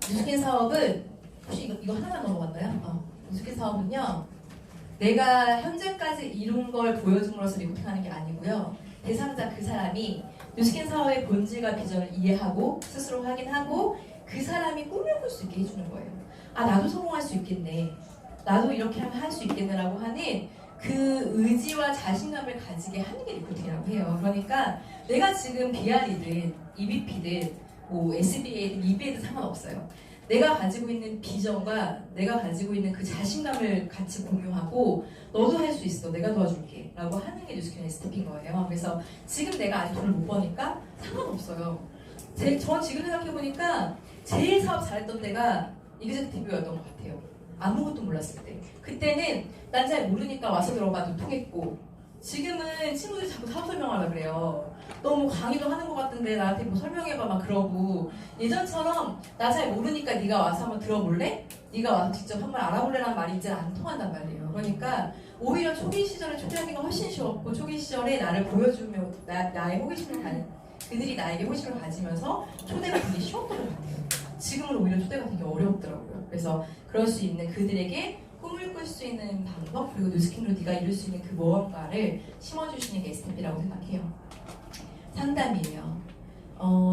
뉴스킨 사업은 혹시 이거 하나만 넘어갔나요? 뉴스킨 사업은요. 내가 현재까지 이룬 걸 보여줌으로써 리포팅하는 게 아니고요. 대상자 그 사람이 뉴스킨 사업의 본질과 비전을 이해하고 스스로 확인하고 그 사람이 꿈을 꿀 수 있게 해주는 거예요. 아 나도 성공할 수 있겠네. 나도 이렇게 하면 할 수 있겠네라고 하는 그 의지와 자신감을 가지게 하는 게 리포팅이라고 해요. 그러니까 내가 지금 BR이든 EBP든 뭐 SBA든 EBA든 상관없어요. 내가 가지고 있는 비전과 내가 가지고 있는 그 자신감을 같이 공유하고 너도 할 수 있어. 내가 도와줄게. 라고 하는 게 뉴스캔의 스텝인 거예요. 그래서 지금 내가 아직 돈을 못 버니까 상관없어요. 전 지금 생각해보니까 제일 사업 잘했던 때가 이그제큐티브였던 것 같아요. 아무것도 몰랐을 때. 그때는 난 잘 모르니까 와서 들어봐도 통했고 지금은 친구들이 자꾸 사업 설명하려고 그래요. 너무 강의도 하는 것 같은데 나한테 뭐 설명해봐 막 그러고 예전처럼 나 잘 모르니까 네가 와서 한번 들어볼래? 네가 와서 직접 한번 알아볼래라는 말이 이제 안 통한단 말이에요. 그러니까 오히려 초기 시절에 초대하기가 훨씬 쉬웠고 초기 시절에 나를 보여주며 나의 호기심을 가는 그들이 나에게 호기심을 가지면서 초대가 되게 쉬웠던 것 같아요. 지금은 오히려 초대가 되게 어려웠더라고요. 그래서 그럴 수 있는 그들에게 꿈을 꿀 수 있는 방법 그리고 뉴스킨으로 네가 이룰 수 있는 그 무언가를 심어주시는 게 STP라고 생각해요. 상담이에요.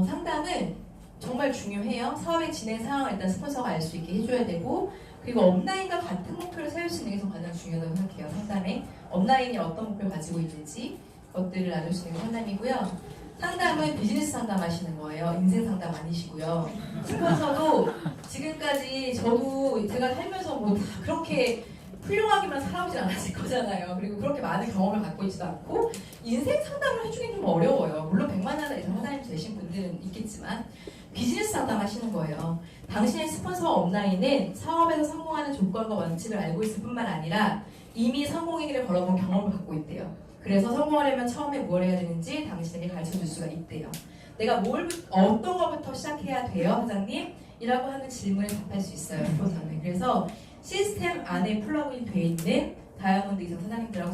상담은 정말 중요해요. 사업의 진행 상황을 일단 스폰서가 알 수 있게 해줘야 되고 그리고 업라인과 같은 목표를 세울 수 있는 게 가장 중요하다고 생각해요. 상담에 업라인이 어떤 목표를 가지고 있는지 그것들을 알려주시는 게 상담이고요. 상담은 비즈니스 상담하시는 거예요. 인생 상담 아니시고요. 스폰서도 지금까지 저도 제가 살면서 뭐 다 그렇게 훌륭하게만 살아오진 않았을 거잖아요. 그리고 그렇게 많은 경험을 갖고 있지도 않고 인생 상담을 해주긴 좀 어려워요. 물론 100만 원 이상 사장님 되신 분들은 있겠지만 비즈니스 상담 하시는 거예요. 당신의 스폰서 업라인은 사업에서 성공하는 조건과 원칙을 알고 있을 뿐만 아니라 이미 성공의 길을 걸어본 경험을 갖고 있대요. 그래서 성공하려면 처음에 뭘 해야 되는지 당신에게 가르쳐줄 수가 있대요. 내가 어떤 것부터 시작해야 돼요, 사장님? 이라고 하는 질문에 답할 수 있어요, 스폰서는. 그래서 시스템 안에 플러그인 돼 있는 다이아몬드 이상 사장님들하고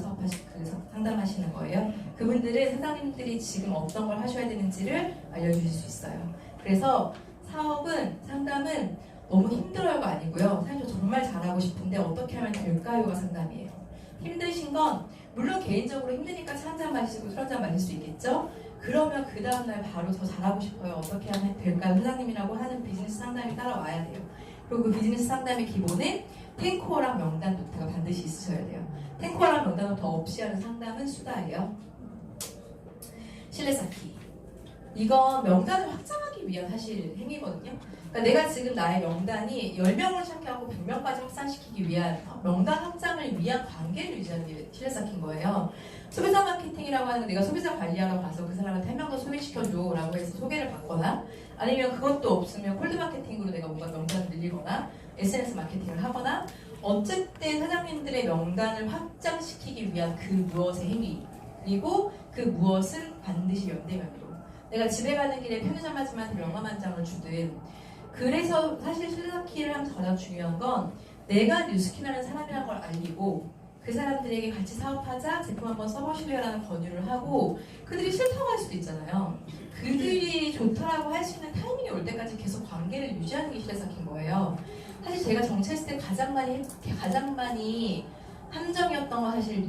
상담하시는 거예요. 그분들은 사장님들이 지금 어떤 걸 하셔야 되는지를 알려주실 수 있어요. 그래서 상담은 너무 힘들어요가 아니고요. 사실 저 정말 잘하고 싶은데 어떻게 하면 될까요가 상담이에요. 힘드신 건 물론 개인적으로 힘드니까 차 한잔 마시고 술 한잔 마실 수 있겠죠? 그러면 그 다음날 바로 저 잘하고 싶어요. 어떻게 하면 될까요? 사장님이라고 하는 비즈니스 상담이 따라와야 돼요. 그리고 그 비즈니스 상담의 기본은 탱코어랑 명단 노트가 반드시 있으셔야 돼요. 탱코어랑 명단 노트 없이 하는 상담은 수다예요. 신뢰 쌓기. 이건 명단을 확장하기 위한 사실 행위거든요. 그러니까 내가 지금 나의 명단이 10명을 시작하고 100명까지 확산시키기 위한 명단 확장을 위한 관계를 유지하는 게 신뢰 쌓기인 거예요. 소비자 마케팅이라고 하는 건 내가 소비자 관리하러 가서 그 사람한테 한 명 더 소개시켜줘 라고 해서 소개를 받거나 아니면 그것도 없으면 콜드 마케팅으로 내가 뭔가 명단을 늘리거나 SNS 마케팅을 하거나 어쨌든 사장님들의 명단을 확장시키기 위한 그 무엇의 행위 그리고 그 무엇은 반드시 연대면으로. 내가 집에 가는 길에 편의점 아줌마한테 명함 한 장을 주든. 그래서 사실 슬라키를 하면서 가장 중요한 건 내가 뉴스킨이라는 사람이라는 걸 알리고 그 사람들에게 같이 사업하자, 제품 한번 써보실래요라는 권유를 하고 그들이 싫다고 할 수도 있잖아요. 그들이 좋다라고 할 수 있는 타이밍이 올 때까지 계속 관계를 유지하는 게 실내사키인 거예요. 사실 제가 정치했을 때 가장 많이 함정이었던 건 사실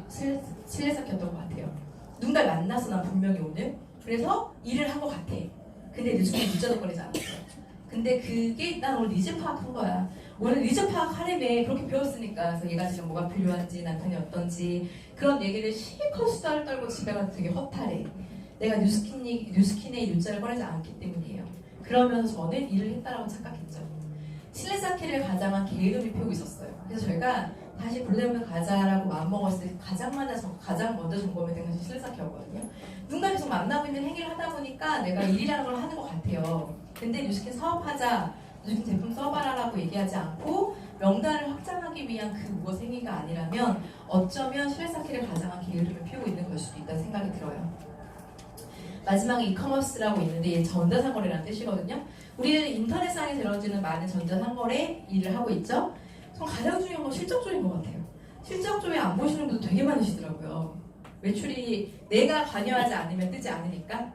실내사키였던 것 같아요. 누군가 만나서 난 분명히 오늘 그래서 일을 한 것 같아. 근데 뉴스킨 문자도 꺼내지 않았어요. 근데 그게 난 오늘 니즈 파악한 거야. 오늘 니즈 파악하려면 그렇게 배웠으니까. 그래서 얘가 지금 뭐가 필요한지 남편이 어떤지 그런 얘기를 실컷 수다를 떨고 집에 가서 되게 허탈해. 내가 뉴스킨의 유자를 꺼내지 않기 때문이에요. 그러면서 저는 일을 했다라고 착각했죠. 실내사키를 가장한 게으름이 피우고 있었어요. 그래서 저희가 다시 블루다이몬드 가자라고 마음먹었을 때 가장 먼저 점검했던 것이 실내사키였거든요. 누군가 계속 만나고 있는 행위를 하다 보니까 내가 일이라는 걸 하는 것 같아요. 근데 뉴스킨 사업하자, 뉴스킨 제품 써봐라라고 얘기하지 않고 명단을 확장하기 위한 그 무엇 행위가 아니라면 어쩌면 실내사키를 가장한 게으름을 피우고 있는 걸 수도 있다는 생각이 들어요. 마지막에 이커머스라고 있는데 이게 전자상거래라는 뜻이거든요. 우리는 인터넷상에서 이루어지는 많은 전자상거래 일을 하고 있죠. 전 가장 중요한 건 실적조회인 것 같아요. 실적조회 안 보시는 분도 되게 많으시더라고요. 매출이 내가 관여하지 않으면 뜨지 않으니까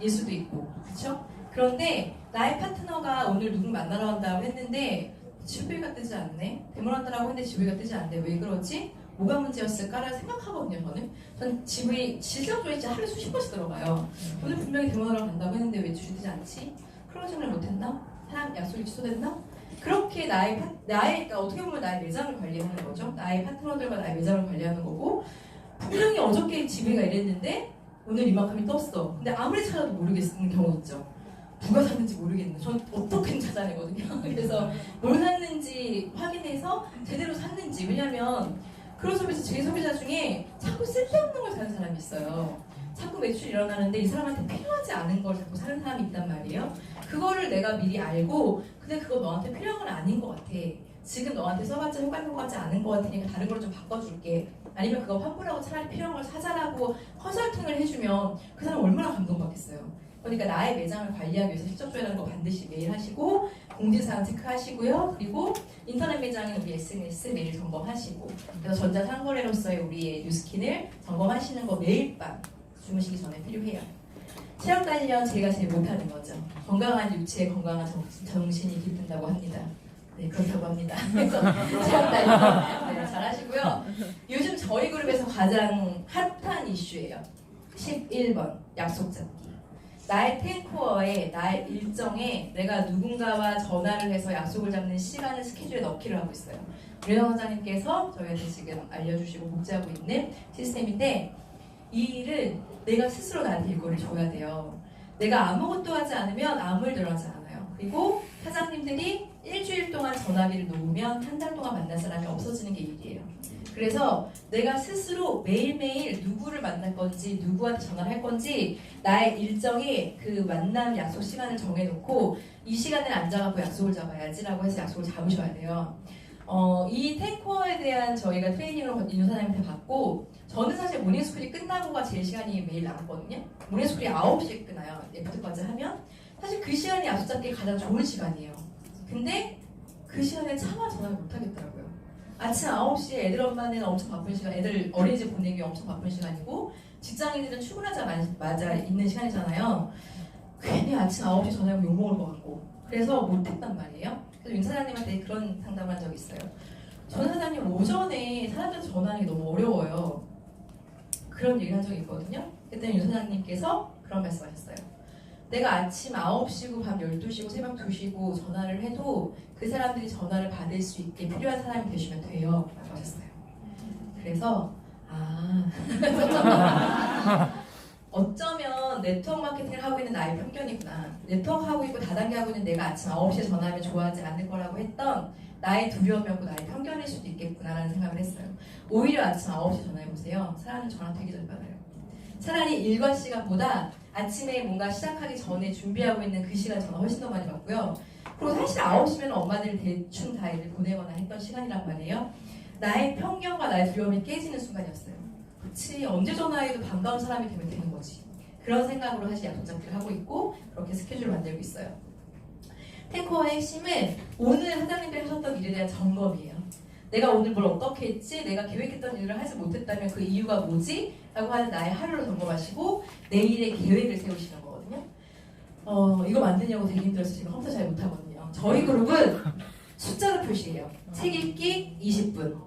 일 수도 있고, 그렇죠? 그런데 나의 파트너가 오늘 누구 만나러 간다고 했는데 지브이가 뜨지 않네? 대모란다라고 했는데 지브이가 뜨지 않네. 왜 그러지? 뭐가 문제였을까를 생각하거든요. 전 지브이 실적조회 진짜 하루에 수십 번씩 들어가요. 오늘 분명히 대모란다로 간다고 했는데 왜 주시지 않지? 클로징을 못했나? 사람 약속이 취소됐나? 그렇게 그러니까 어떻게 보면 나의 매장을 관리하는 거죠. 나의 파트너들과 나의 매장을 관리하는 거고 분명히 어저께 지브이가 이랬는데 오늘 이만큼이 떴어. 근데 아무리 찾아도 모르겠는 경우 있죠. 누가 샀는지 모르겠는데 전 어떻게든 찾아내거든요. 그래서 뭘 샀는지 확인해서 제대로 샀는지. 왜냐면 그런 제 소비자 중에 자꾸 쓸데없는 걸 사는 사람이 있어요. 자꾸 매출이 일어나는데 이 사람한테 필요하지 않은 걸 자꾸 사는 사람이 있단 말이에요. 그거를 내가 미리 알고 근데 그거 너한테 필요한 건 아닌 것 같아. 지금 너한테 써봤자 효과 있는 것 같지 않은 것 같으니까 다른 걸 좀 바꿔줄게. 아니면 그거 환불하고 차라리 필요한 걸 사자라고 컨설팅을 해주면 그 사람 얼마나 감동받겠어요. 그러니까 나의 매장을 관리하기 위해서 실적조회라는 거 반드시 매일 하시고 공지사항 체크하시고요. 그리고 인터넷 매장은 우리 SNS 매일 점검하시고 그래서 전자상거래로서의 우리의 뉴스킨을 점검하시는 거 매일 밤 주무시기 전에 필요해요. 체력 단련 제가 제일 못하는 거죠. 건강한 육체에 건강한 정신이 깃든다고 합니다. 네, 그렇다고 합니다. 그래서 체력 단련 네, 잘 하시고요. 요즘 저희 그룹에서 가장 핫한 이슈예요. 11번 약속 잡기. 나의 탱코어에 나의 일정에 내가 누군가와 전화를 해서 약속을 잡는 시간을 스케줄에 넣기를 하고 있어요. 류영 원장님께서 저희한테 지금 알려주시고 복제하고 있는 시스템인데 이 일은 내가 스스로 나한테 이거를 줘야 돼요. 내가 아무것도 하지 않으면 아무 일도 하지 않아요. 그리고 사장님들이 일주일 동안 전화기를 놓으면 한 달 동안 만날 사람이 없어지는 게 일이에요. 그래서 내가 스스로 매일매일 누구를 만날 건지 누구한테 전화를 할 건지 나의 일정에 그 만남 약속 시간을 정해놓고 이 시간에 앉아갖고 약속을 잡아야지라고 해서 약속을 잡으셔야 돼요. 이 탱커에 대한 저희가 트레이닝을 인효사님한테 받고 저는 사실 모닝스쿨이 끝나고가 제일 시간이 매일 남았거든요. 모닝스쿨이 9시에 끝나요. 애프터까지 하면 사실 그 시간이 약속 잡기 가장 좋은 시간이에요. 근데 그 시간에 차마 전화를 못 하겠더라고요. 아침 9시에 애들 엄마는 엄청 바쁜 시간, 애들 어린이집 보내기 엄청 바쁜 시간이고 직장인들은 출근하자마자 있는 시간이잖아요. 괜히 아침 9시 전화하면 욕먹을 것 같고 그래서 못했단 말이에요. 그래서 윤 사장님한테 그런 상담한 적이 있어요. 전 사장님 오전에 사람들한테 전화하는 게 너무 어려워요. 그런 얘기를 한 적이 있거든요. 그때 윤 사장님께서 그런 말씀하셨어요. 내가 아침 9시고 밤 12시고 새벽 2시고 전화를 해도 그 사람들이 전화를 받을 수 있게 필요한 사람이 되시면 돼요 라고 하셨어요. 그래서 어쩌면 네트워크 마케팅을 하고 있는 나의 편견이구나. 네트워크 하고 있고 다단계 하고 있는 내가 아침 9시에 전화하면 좋아하지 않을 거라고 했던 나의 두려움이었고 나의 편견일 수도 있겠구나라는 생각을 했어요. 오히려 아침 9시에 전화해보세요. 사람은 전화 되게 잘 받아요. 차라리 일과 시간보다 아침에 뭔가 시작하기 전에 준비하고 있는 그 시간 전화 훨씬 더 많이 받고요. 그리고 사실 9시면 엄마들 대충 다 애들 보내거나 했던 시간이란 말이에요. 나의 편견과 나의 두려움이 깨지는 순간이었어요. 그치, 언제 전화해도 반가운 사람이 되면 되는 거지. 그런 생각으로 사실 약속 잡기를 하고 있고 그렇게 스케줄을 만들고 있어요. 탱커의 핵심은 오늘 사장님들이 하셨던 일에 대한 점검이에요. 내가 오늘 뭘 어떻게 했지? 내가 계획했던 일을 하지 못했다면 그 이유가 뭐지? 라고 하는 나의 하루를 점검하시고 내일의 계획을 세우시는 거거든요. 이거 만드냐고 되게 힘들어서 제가 컴퓨터 잘 못하거든요. 저희 그룹은 숫자로 표시해요. 책 읽기 20분.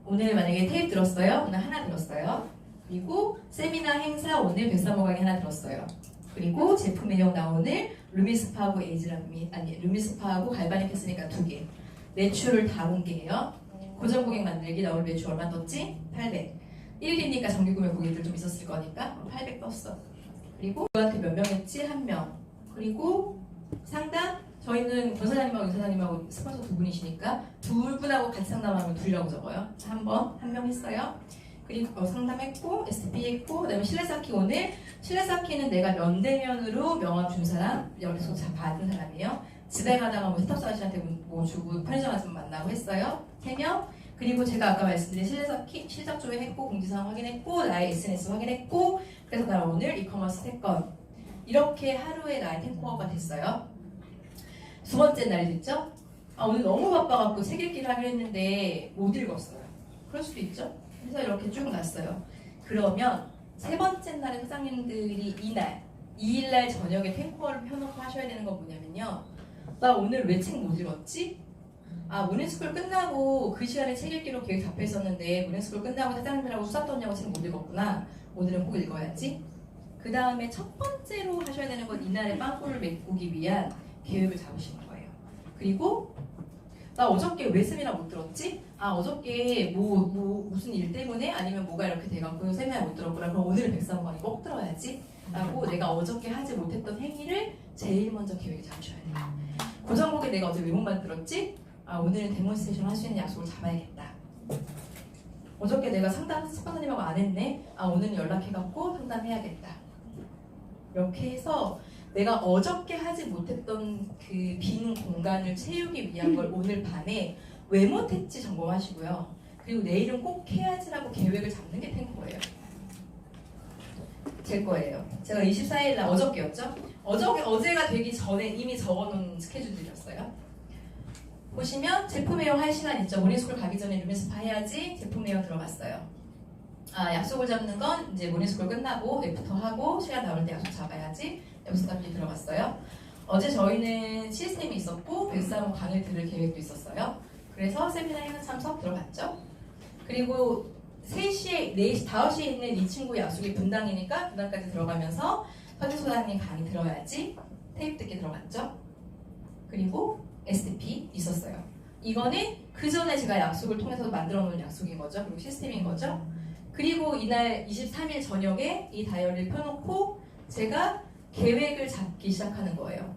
오늘 만약에 테이프 들었어요? 오늘 하나 들었어요. 그리고 세미나 행사 오늘 백사모 강의 하나 들었어요. 그리고 제품 내용 나 오늘 루미스파하고 루미스파하고 갈바닉 했으니까 2개. 매출을 다 공개해요. 고정 고객 만들기 나 오늘 매출 얼마 떴지? 800. 1일이니까 정기 구매 고객들 좀 있었을 거니까 800 떴어. 그리고 누구한테 몇 명 했지? 1명. 그리고 상담 저희는 권사장님하고 의사장님하고 스폰서 2분이시니까 2분하고 같이 상담하면 2이라고 적어요. 한 명 했어요. 그리고 상담했고 STP 했고 그다음에 실내 쌓기 오늘 실내 쌓기는 내가 면대면으로 명함 준 사람 여기서 받은 사람이에요. 집에 가다가 뭐 세탁소 아저씨한테 뭐 주고 편의점 가서 만나고 했어요. 3명. 그리고 제가 아까 말씀드린 실내 쌓기 실적 조회 했고 공지사항 확인했고 나의 SNS 확인했고 그래서 나 오늘 이커머스 3건 이렇게 하루에 나의 탱커가 됐어요. 두 번째 날이 됐죠? 오늘 너무 바빠갖고 책 읽기를 하기로 했는데 못 읽었어요. 그럴 수도 있죠? 그래서 이렇게 쭉 났어요. 그러면 세 번째 날에 사장님들이 이날 2일날 저녁에 탱커를 펴놓고 하셔야 되는 건 뭐냐면요. 나 오늘 왜 책 못 읽었지? 모닝스쿨 끝나고 그 시간에 책 읽기로 계획 잡혀 있었는데 모닝스쿨 끝나고 사장님들하고 수다 떴냐고 책 못 읽었구나. 오늘은 꼭 읽어야지. 그 다음에 첫 번째로 하셔야 되는 건 이날의 빵꾸를 메꾸기 위한 계획을 잡으시는 거예요. 그리고 나 어저께 왜 세미나 못 들었지? 어저께 무슨 일 때문에 아니면 뭐가 이렇게 돼갖고 세미나 못 들었구나. 그럼 오늘은 백사모강이 꼭 들어야지. 라고 내가 어저께 하지 못했던 행위를 제일 먼저 계획에 잡으셔야 돼요. 고정곡에 내가 어제 왜 못 만들었지? 오늘은 데몬스트레이션 할 수 있는 약속을 잡아야겠다. 어저께 내가 상담 스파사님하고 안 했네? 오늘은 연락해갖고 상담해야겠다. 이렇게 해서 내가 어저께 하지 못했던 그 빈 공간을 채우기 위한 걸 오늘 밤에 왜 못했지 점검하시고요. 그리고 내일은 꼭 해야지라고 계획을 잡는 게 탱커예요. 제 거예요. 제가 24일 날 어저께였죠? 어제가 되기 전에 이미 적어놓은 스케줄들이었어요. 보시면 제품 회용 할 시간 있죠. 모닝스쿨 가기 전에 루미스파 해야지 제품 회용 들어갔어요. 약속을 잡는 건 이제 모닝스쿨 끝나고 애프터 하고 시간 나올 때 약속 잡아야지. 약속까지 들어갔어요. 어제 저희는 시스템이 있었고 백사모 강의 들을 계획도 있었어요. 그래서 세미나 행사 참석 들어갔죠. 그리고 3시에, 4시, 5시에 있는 이 친구 약속이 분당이니까 분당까지 들어가면서 서지소장님 강의 들어야지. 테이프 듣기 들어갔죠. 그리고 SDP 있었어요. 이거는 그 전에 제가 약속을 통해서 만들어 놓은 약속인 거죠. 그리고 시스템인 거죠. 그리고 이날 23일 저녁에 이 다이어리를 펴놓고 제가 계획을 잡기 시작하는 거예요.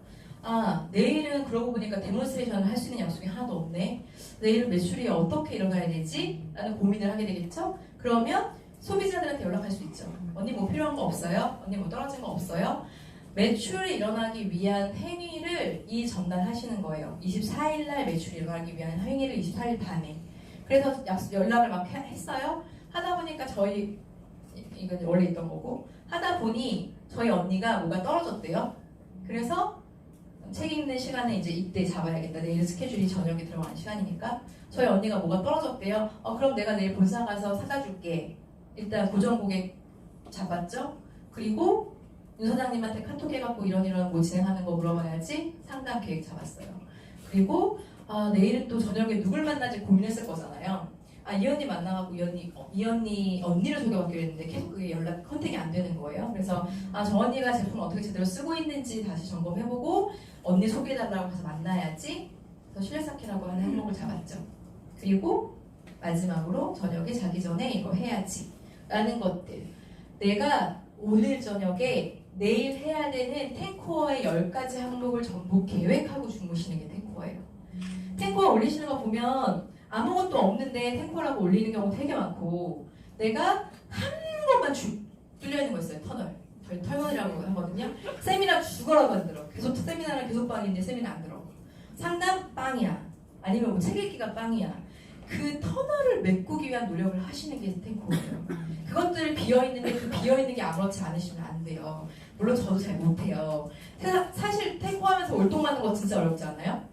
내일은 그러고 보니까 데몬스트레이션을 할 수 있는 약속이 하나도 없네. 내일은 매출이 어떻게 일어나야 되지? 라는 고민을 하게 되겠죠? 그러면 소비자들한테 연락할 수 있죠. 언니 뭐 필요한 거 없어요? 언니 뭐 떨어진 거 없어요? 매출이 일어나기 위한 행위를 이 전날 하시는 거예요. 24일 날 매출이 일어나기 위한 행위를 24일 밤에. 그래서 연락을 막 했어요. 하다 보니까 이건 원래 있던 거고 하다 보니 저희 언니가 뭐가 떨어졌대요. 그래서 책 읽는 시간에 이제 이때 잡아야겠다. 내일 스케줄이 저녁에 들어가는 시간이니까 저희 언니가 뭐가 떨어졌대요. 그럼 내가 내일 본사 가서 사다 줄게. 일단 고정 고객 잡았죠. 그리고 윤 사장님한테 카톡 해갖고 이런 뭐 진행하는 거 물어봐야지. 상담 계획 잡았어요. 그리고 내일은 또 저녁에 누굴 만나지 고민했을 거잖아요. 이 언니 만나갖고 이 언니를 소개받기로 했는데 계속 그게 컨택이 안 되는 거예요. 그래서 저 언니가 제품을 어떻게 제대로 쓰고 있는지 다시 점검해보고 언니 소개해달라고 해서 만나야지. 그래서 실내 쌓기라고 하는 항목을 잡았죠. 그리고 마지막으로 저녁에 자기 전에 이거 해야지 라는 것들. 내가 오늘 저녁에 내일 해야 되는 탱커의 10가지 항목을 전부 계획하고 주무시는 게 탱커예요. 탱커 올리시는 거 보면 아무것도 없는데 탱커라고 올리는 경우 되게 많고 내가 한 번만 뚫려있는 거 있어요. 터널. 저희 털머니라고 하거든요. 세미나 죽어라고 안 들어. 계속 세미나는 계속 빵인데 세미나 안 들어. 상담 빵이야. 아니면 뭐 책 읽기가 빵이야. 그 터널을 메꾸기 위한 노력을 하시는 게 탱커예요. 그것들 비어있는데 그 비어있는 게 아무렇지 않으시면 안 돼요. 물론 저도 잘 못해요. 사실 탱커하면서 올동하는 거 진짜 어렵지 않아요?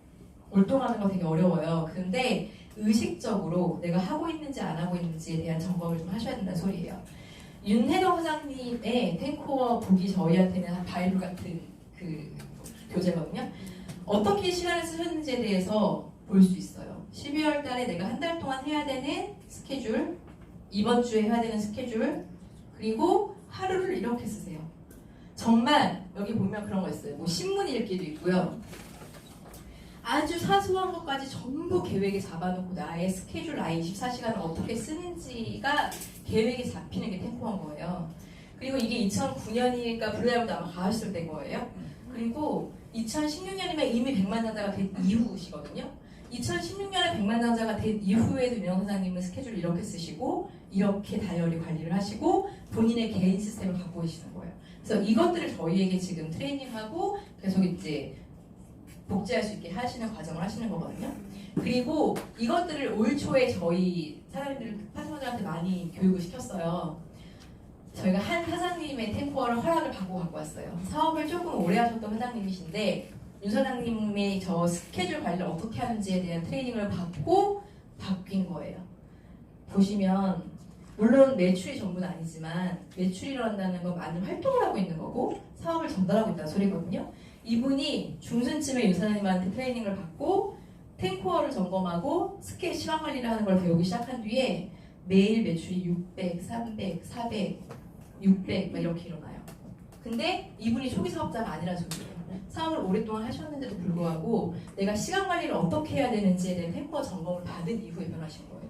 올동하는 거 되게 어려워요. 근데 의식적으로 내가 하고 있는지 안 하고 있는지에 대한 점검을 좀 하셔야 된다는 소리예요. 윤혜정 사장님의 탱코어 북이 저희한테는 바이블 같은 그 교재거든요. 어떻게 시간을 쓰셨는지에 대해서 볼 수 있어요. 12월 달에 내가 한 달 동안 해야 되는 스케줄, 이번 주에 해야 되는 스케줄, 그리고 하루를 이렇게 쓰세요. 정말 여기 보면 그런 거 있어요. 뭐 신문 읽기도 있고요. 아주 사소한 것까지 전부 계획에 잡아놓고 나의 스케줄, 나의 24시간을 어떻게 쓰는지가 계획에 잡히는 게 탱코한 거예요. 그리고 이게 2009년이니까 블루다이아몬드 아마 가셨을 때인 거예요. 그리고 2016년이면 이미 100만 장자가 된 이후시거든요. 2016년에 100만 장자가 된 이후에도 윤영 사장님은 스케줄을 이렇게 쓰시고 이렇게 다이어리 관리를 하시고 본인의 개인 시스템을 갖고 계시는 거예요. 그래서 이것들을 저희에게 지금 트레이닝하고 계속 이제 복제할 수 있게 하시는 과정을 하시는 거거든요. 그리고 이것들을 올 초에 저희 사장님들, 파트너들한테 많이 교육을 시켰어요. 저희가 한 사장님의 탱코어를 허락을 받고 갖고 왔어요. 사업을 조금 오래 하셨던 사장님이신데 윤 사장님의 저 스케줄 관리를 어떻게 하는지에 대한 트레이닝을 받고 바뀐 거예요. 보시면 물론 매출이 전부는 아니지만 매출이 일어난다는 건 많은 활동을 하고 있는 거고 사업을 전달하고 있다는 소리거든요. 이분이 중순쯤에 윤 사장님한테 트레이닝을 받고 탱코어를 점검하고 시간 관리를 하는 걸 배우기 시작한 뒤에 매일 매출이 600, 300, 400, 600 막 이렇게 일어나요. 근데 이분이 초기 사업자가 아니라는 소리예요. 사업을 오랫동안 하셨는데도 불구하고 내가 시간 관리를 어떻게 해야 되는지에 대한 탱코어 점검을 받은 이후에 변하신 거예요.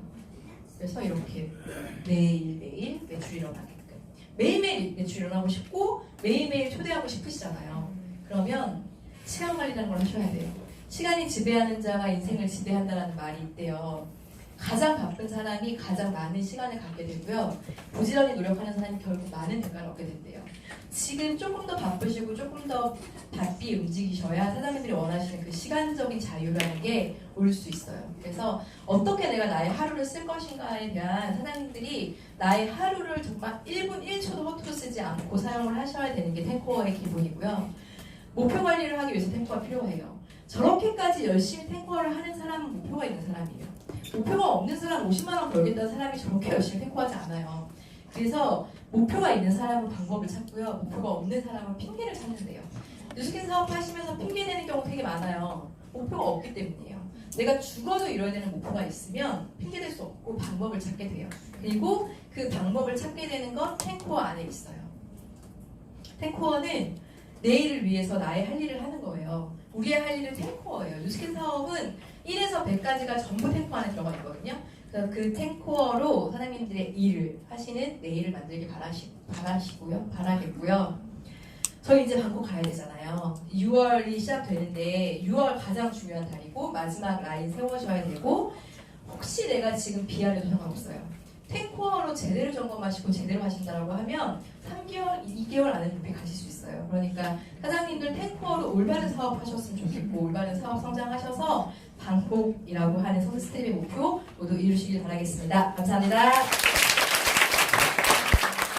그래서 이렇게 매일매일 매출이 일어나게끔 매일매일 매출이 일어나고 싶고 매일매일 초대하고 싶으시잖아요. 그러면 시간 관리라는 걸 하셔야 돼요. 시간이 지배하는 자가 인생을 지배한다는 말이 있대요. 가장 바쁜 사람이 가장 많은 시간을 갖게 되고요. 부지런히 노력하는 사람이 결국 많은 대가를 얻게 된대요. 지금 조금 더 바쁘시고 조금 더 바삐 움직이셔야 사장님들이 원하시는 그 시간적인 자유라는 게 올 수 있어요. 그래서 어떻게 내가 나의 하루를 쓸 것인가에 대한 사장님들이 나의 하루를 정말 1분 1초도 허투루 쓰지 않고 사용을 하셔야 되는 게 탱코어의 기본이고요. 목표 관리를 하기 위해서 탱코어가 필요해요. 저렇게까지 열심히 탱코어를 하는 사람은 목표가 있는 사람이에요. 목표가 없는 사람 50만 원 벌겠다는 사람이 저렇게 열심히 탱코하지 않아요. 그래서 목표가 있는 사람은 방법을 찾고요. 목표가 없는 사람은 핑계를 찾는데요. 뉴스킨 사업 하시면서 핑계 대는 경우 되게 많아요. 목표가 없기 때문이에요. 내가 죽어도 이뤄야 되는 목표가 있으면 핑계 댈 수 없고 방법을 찾게 돼요. 그리고 그 방법을 찾게 되는 건 탱코어 안에 있어요. 탱코어는 내일을 위해서 나의 할 일을 하는 거예요. 우리의 할 일은 탱코어예요. 뉴스킨 사업은 1에서 100까지가 전부 탱코어 안에 들어가 있거든요. 그래서 그 탱코어로 사장님들의 일을 하시는 내일을 만들길 바라겠고요. 저희 이제 방콕 가야 되잖아요. 6월이 시작되는데 6월 가장 중요한 달이고 마지막 라인 세워줘야 되고 혹시 내가 지금 비하를 도전하고 있어요. 탱코어로 제대로 점검하시고 제대로 하신다고 하면 3개월, 2개월 안에 높이 가실 수 있어요. 그러니까 사장님들 탱코어로 올바른 사업 하셨으면 좋겠고 올바른 사업 성장하셔서 방콕이라고 하는 선스텝의 목표 모두 이루시길 바라겠습니다. 감사합니다.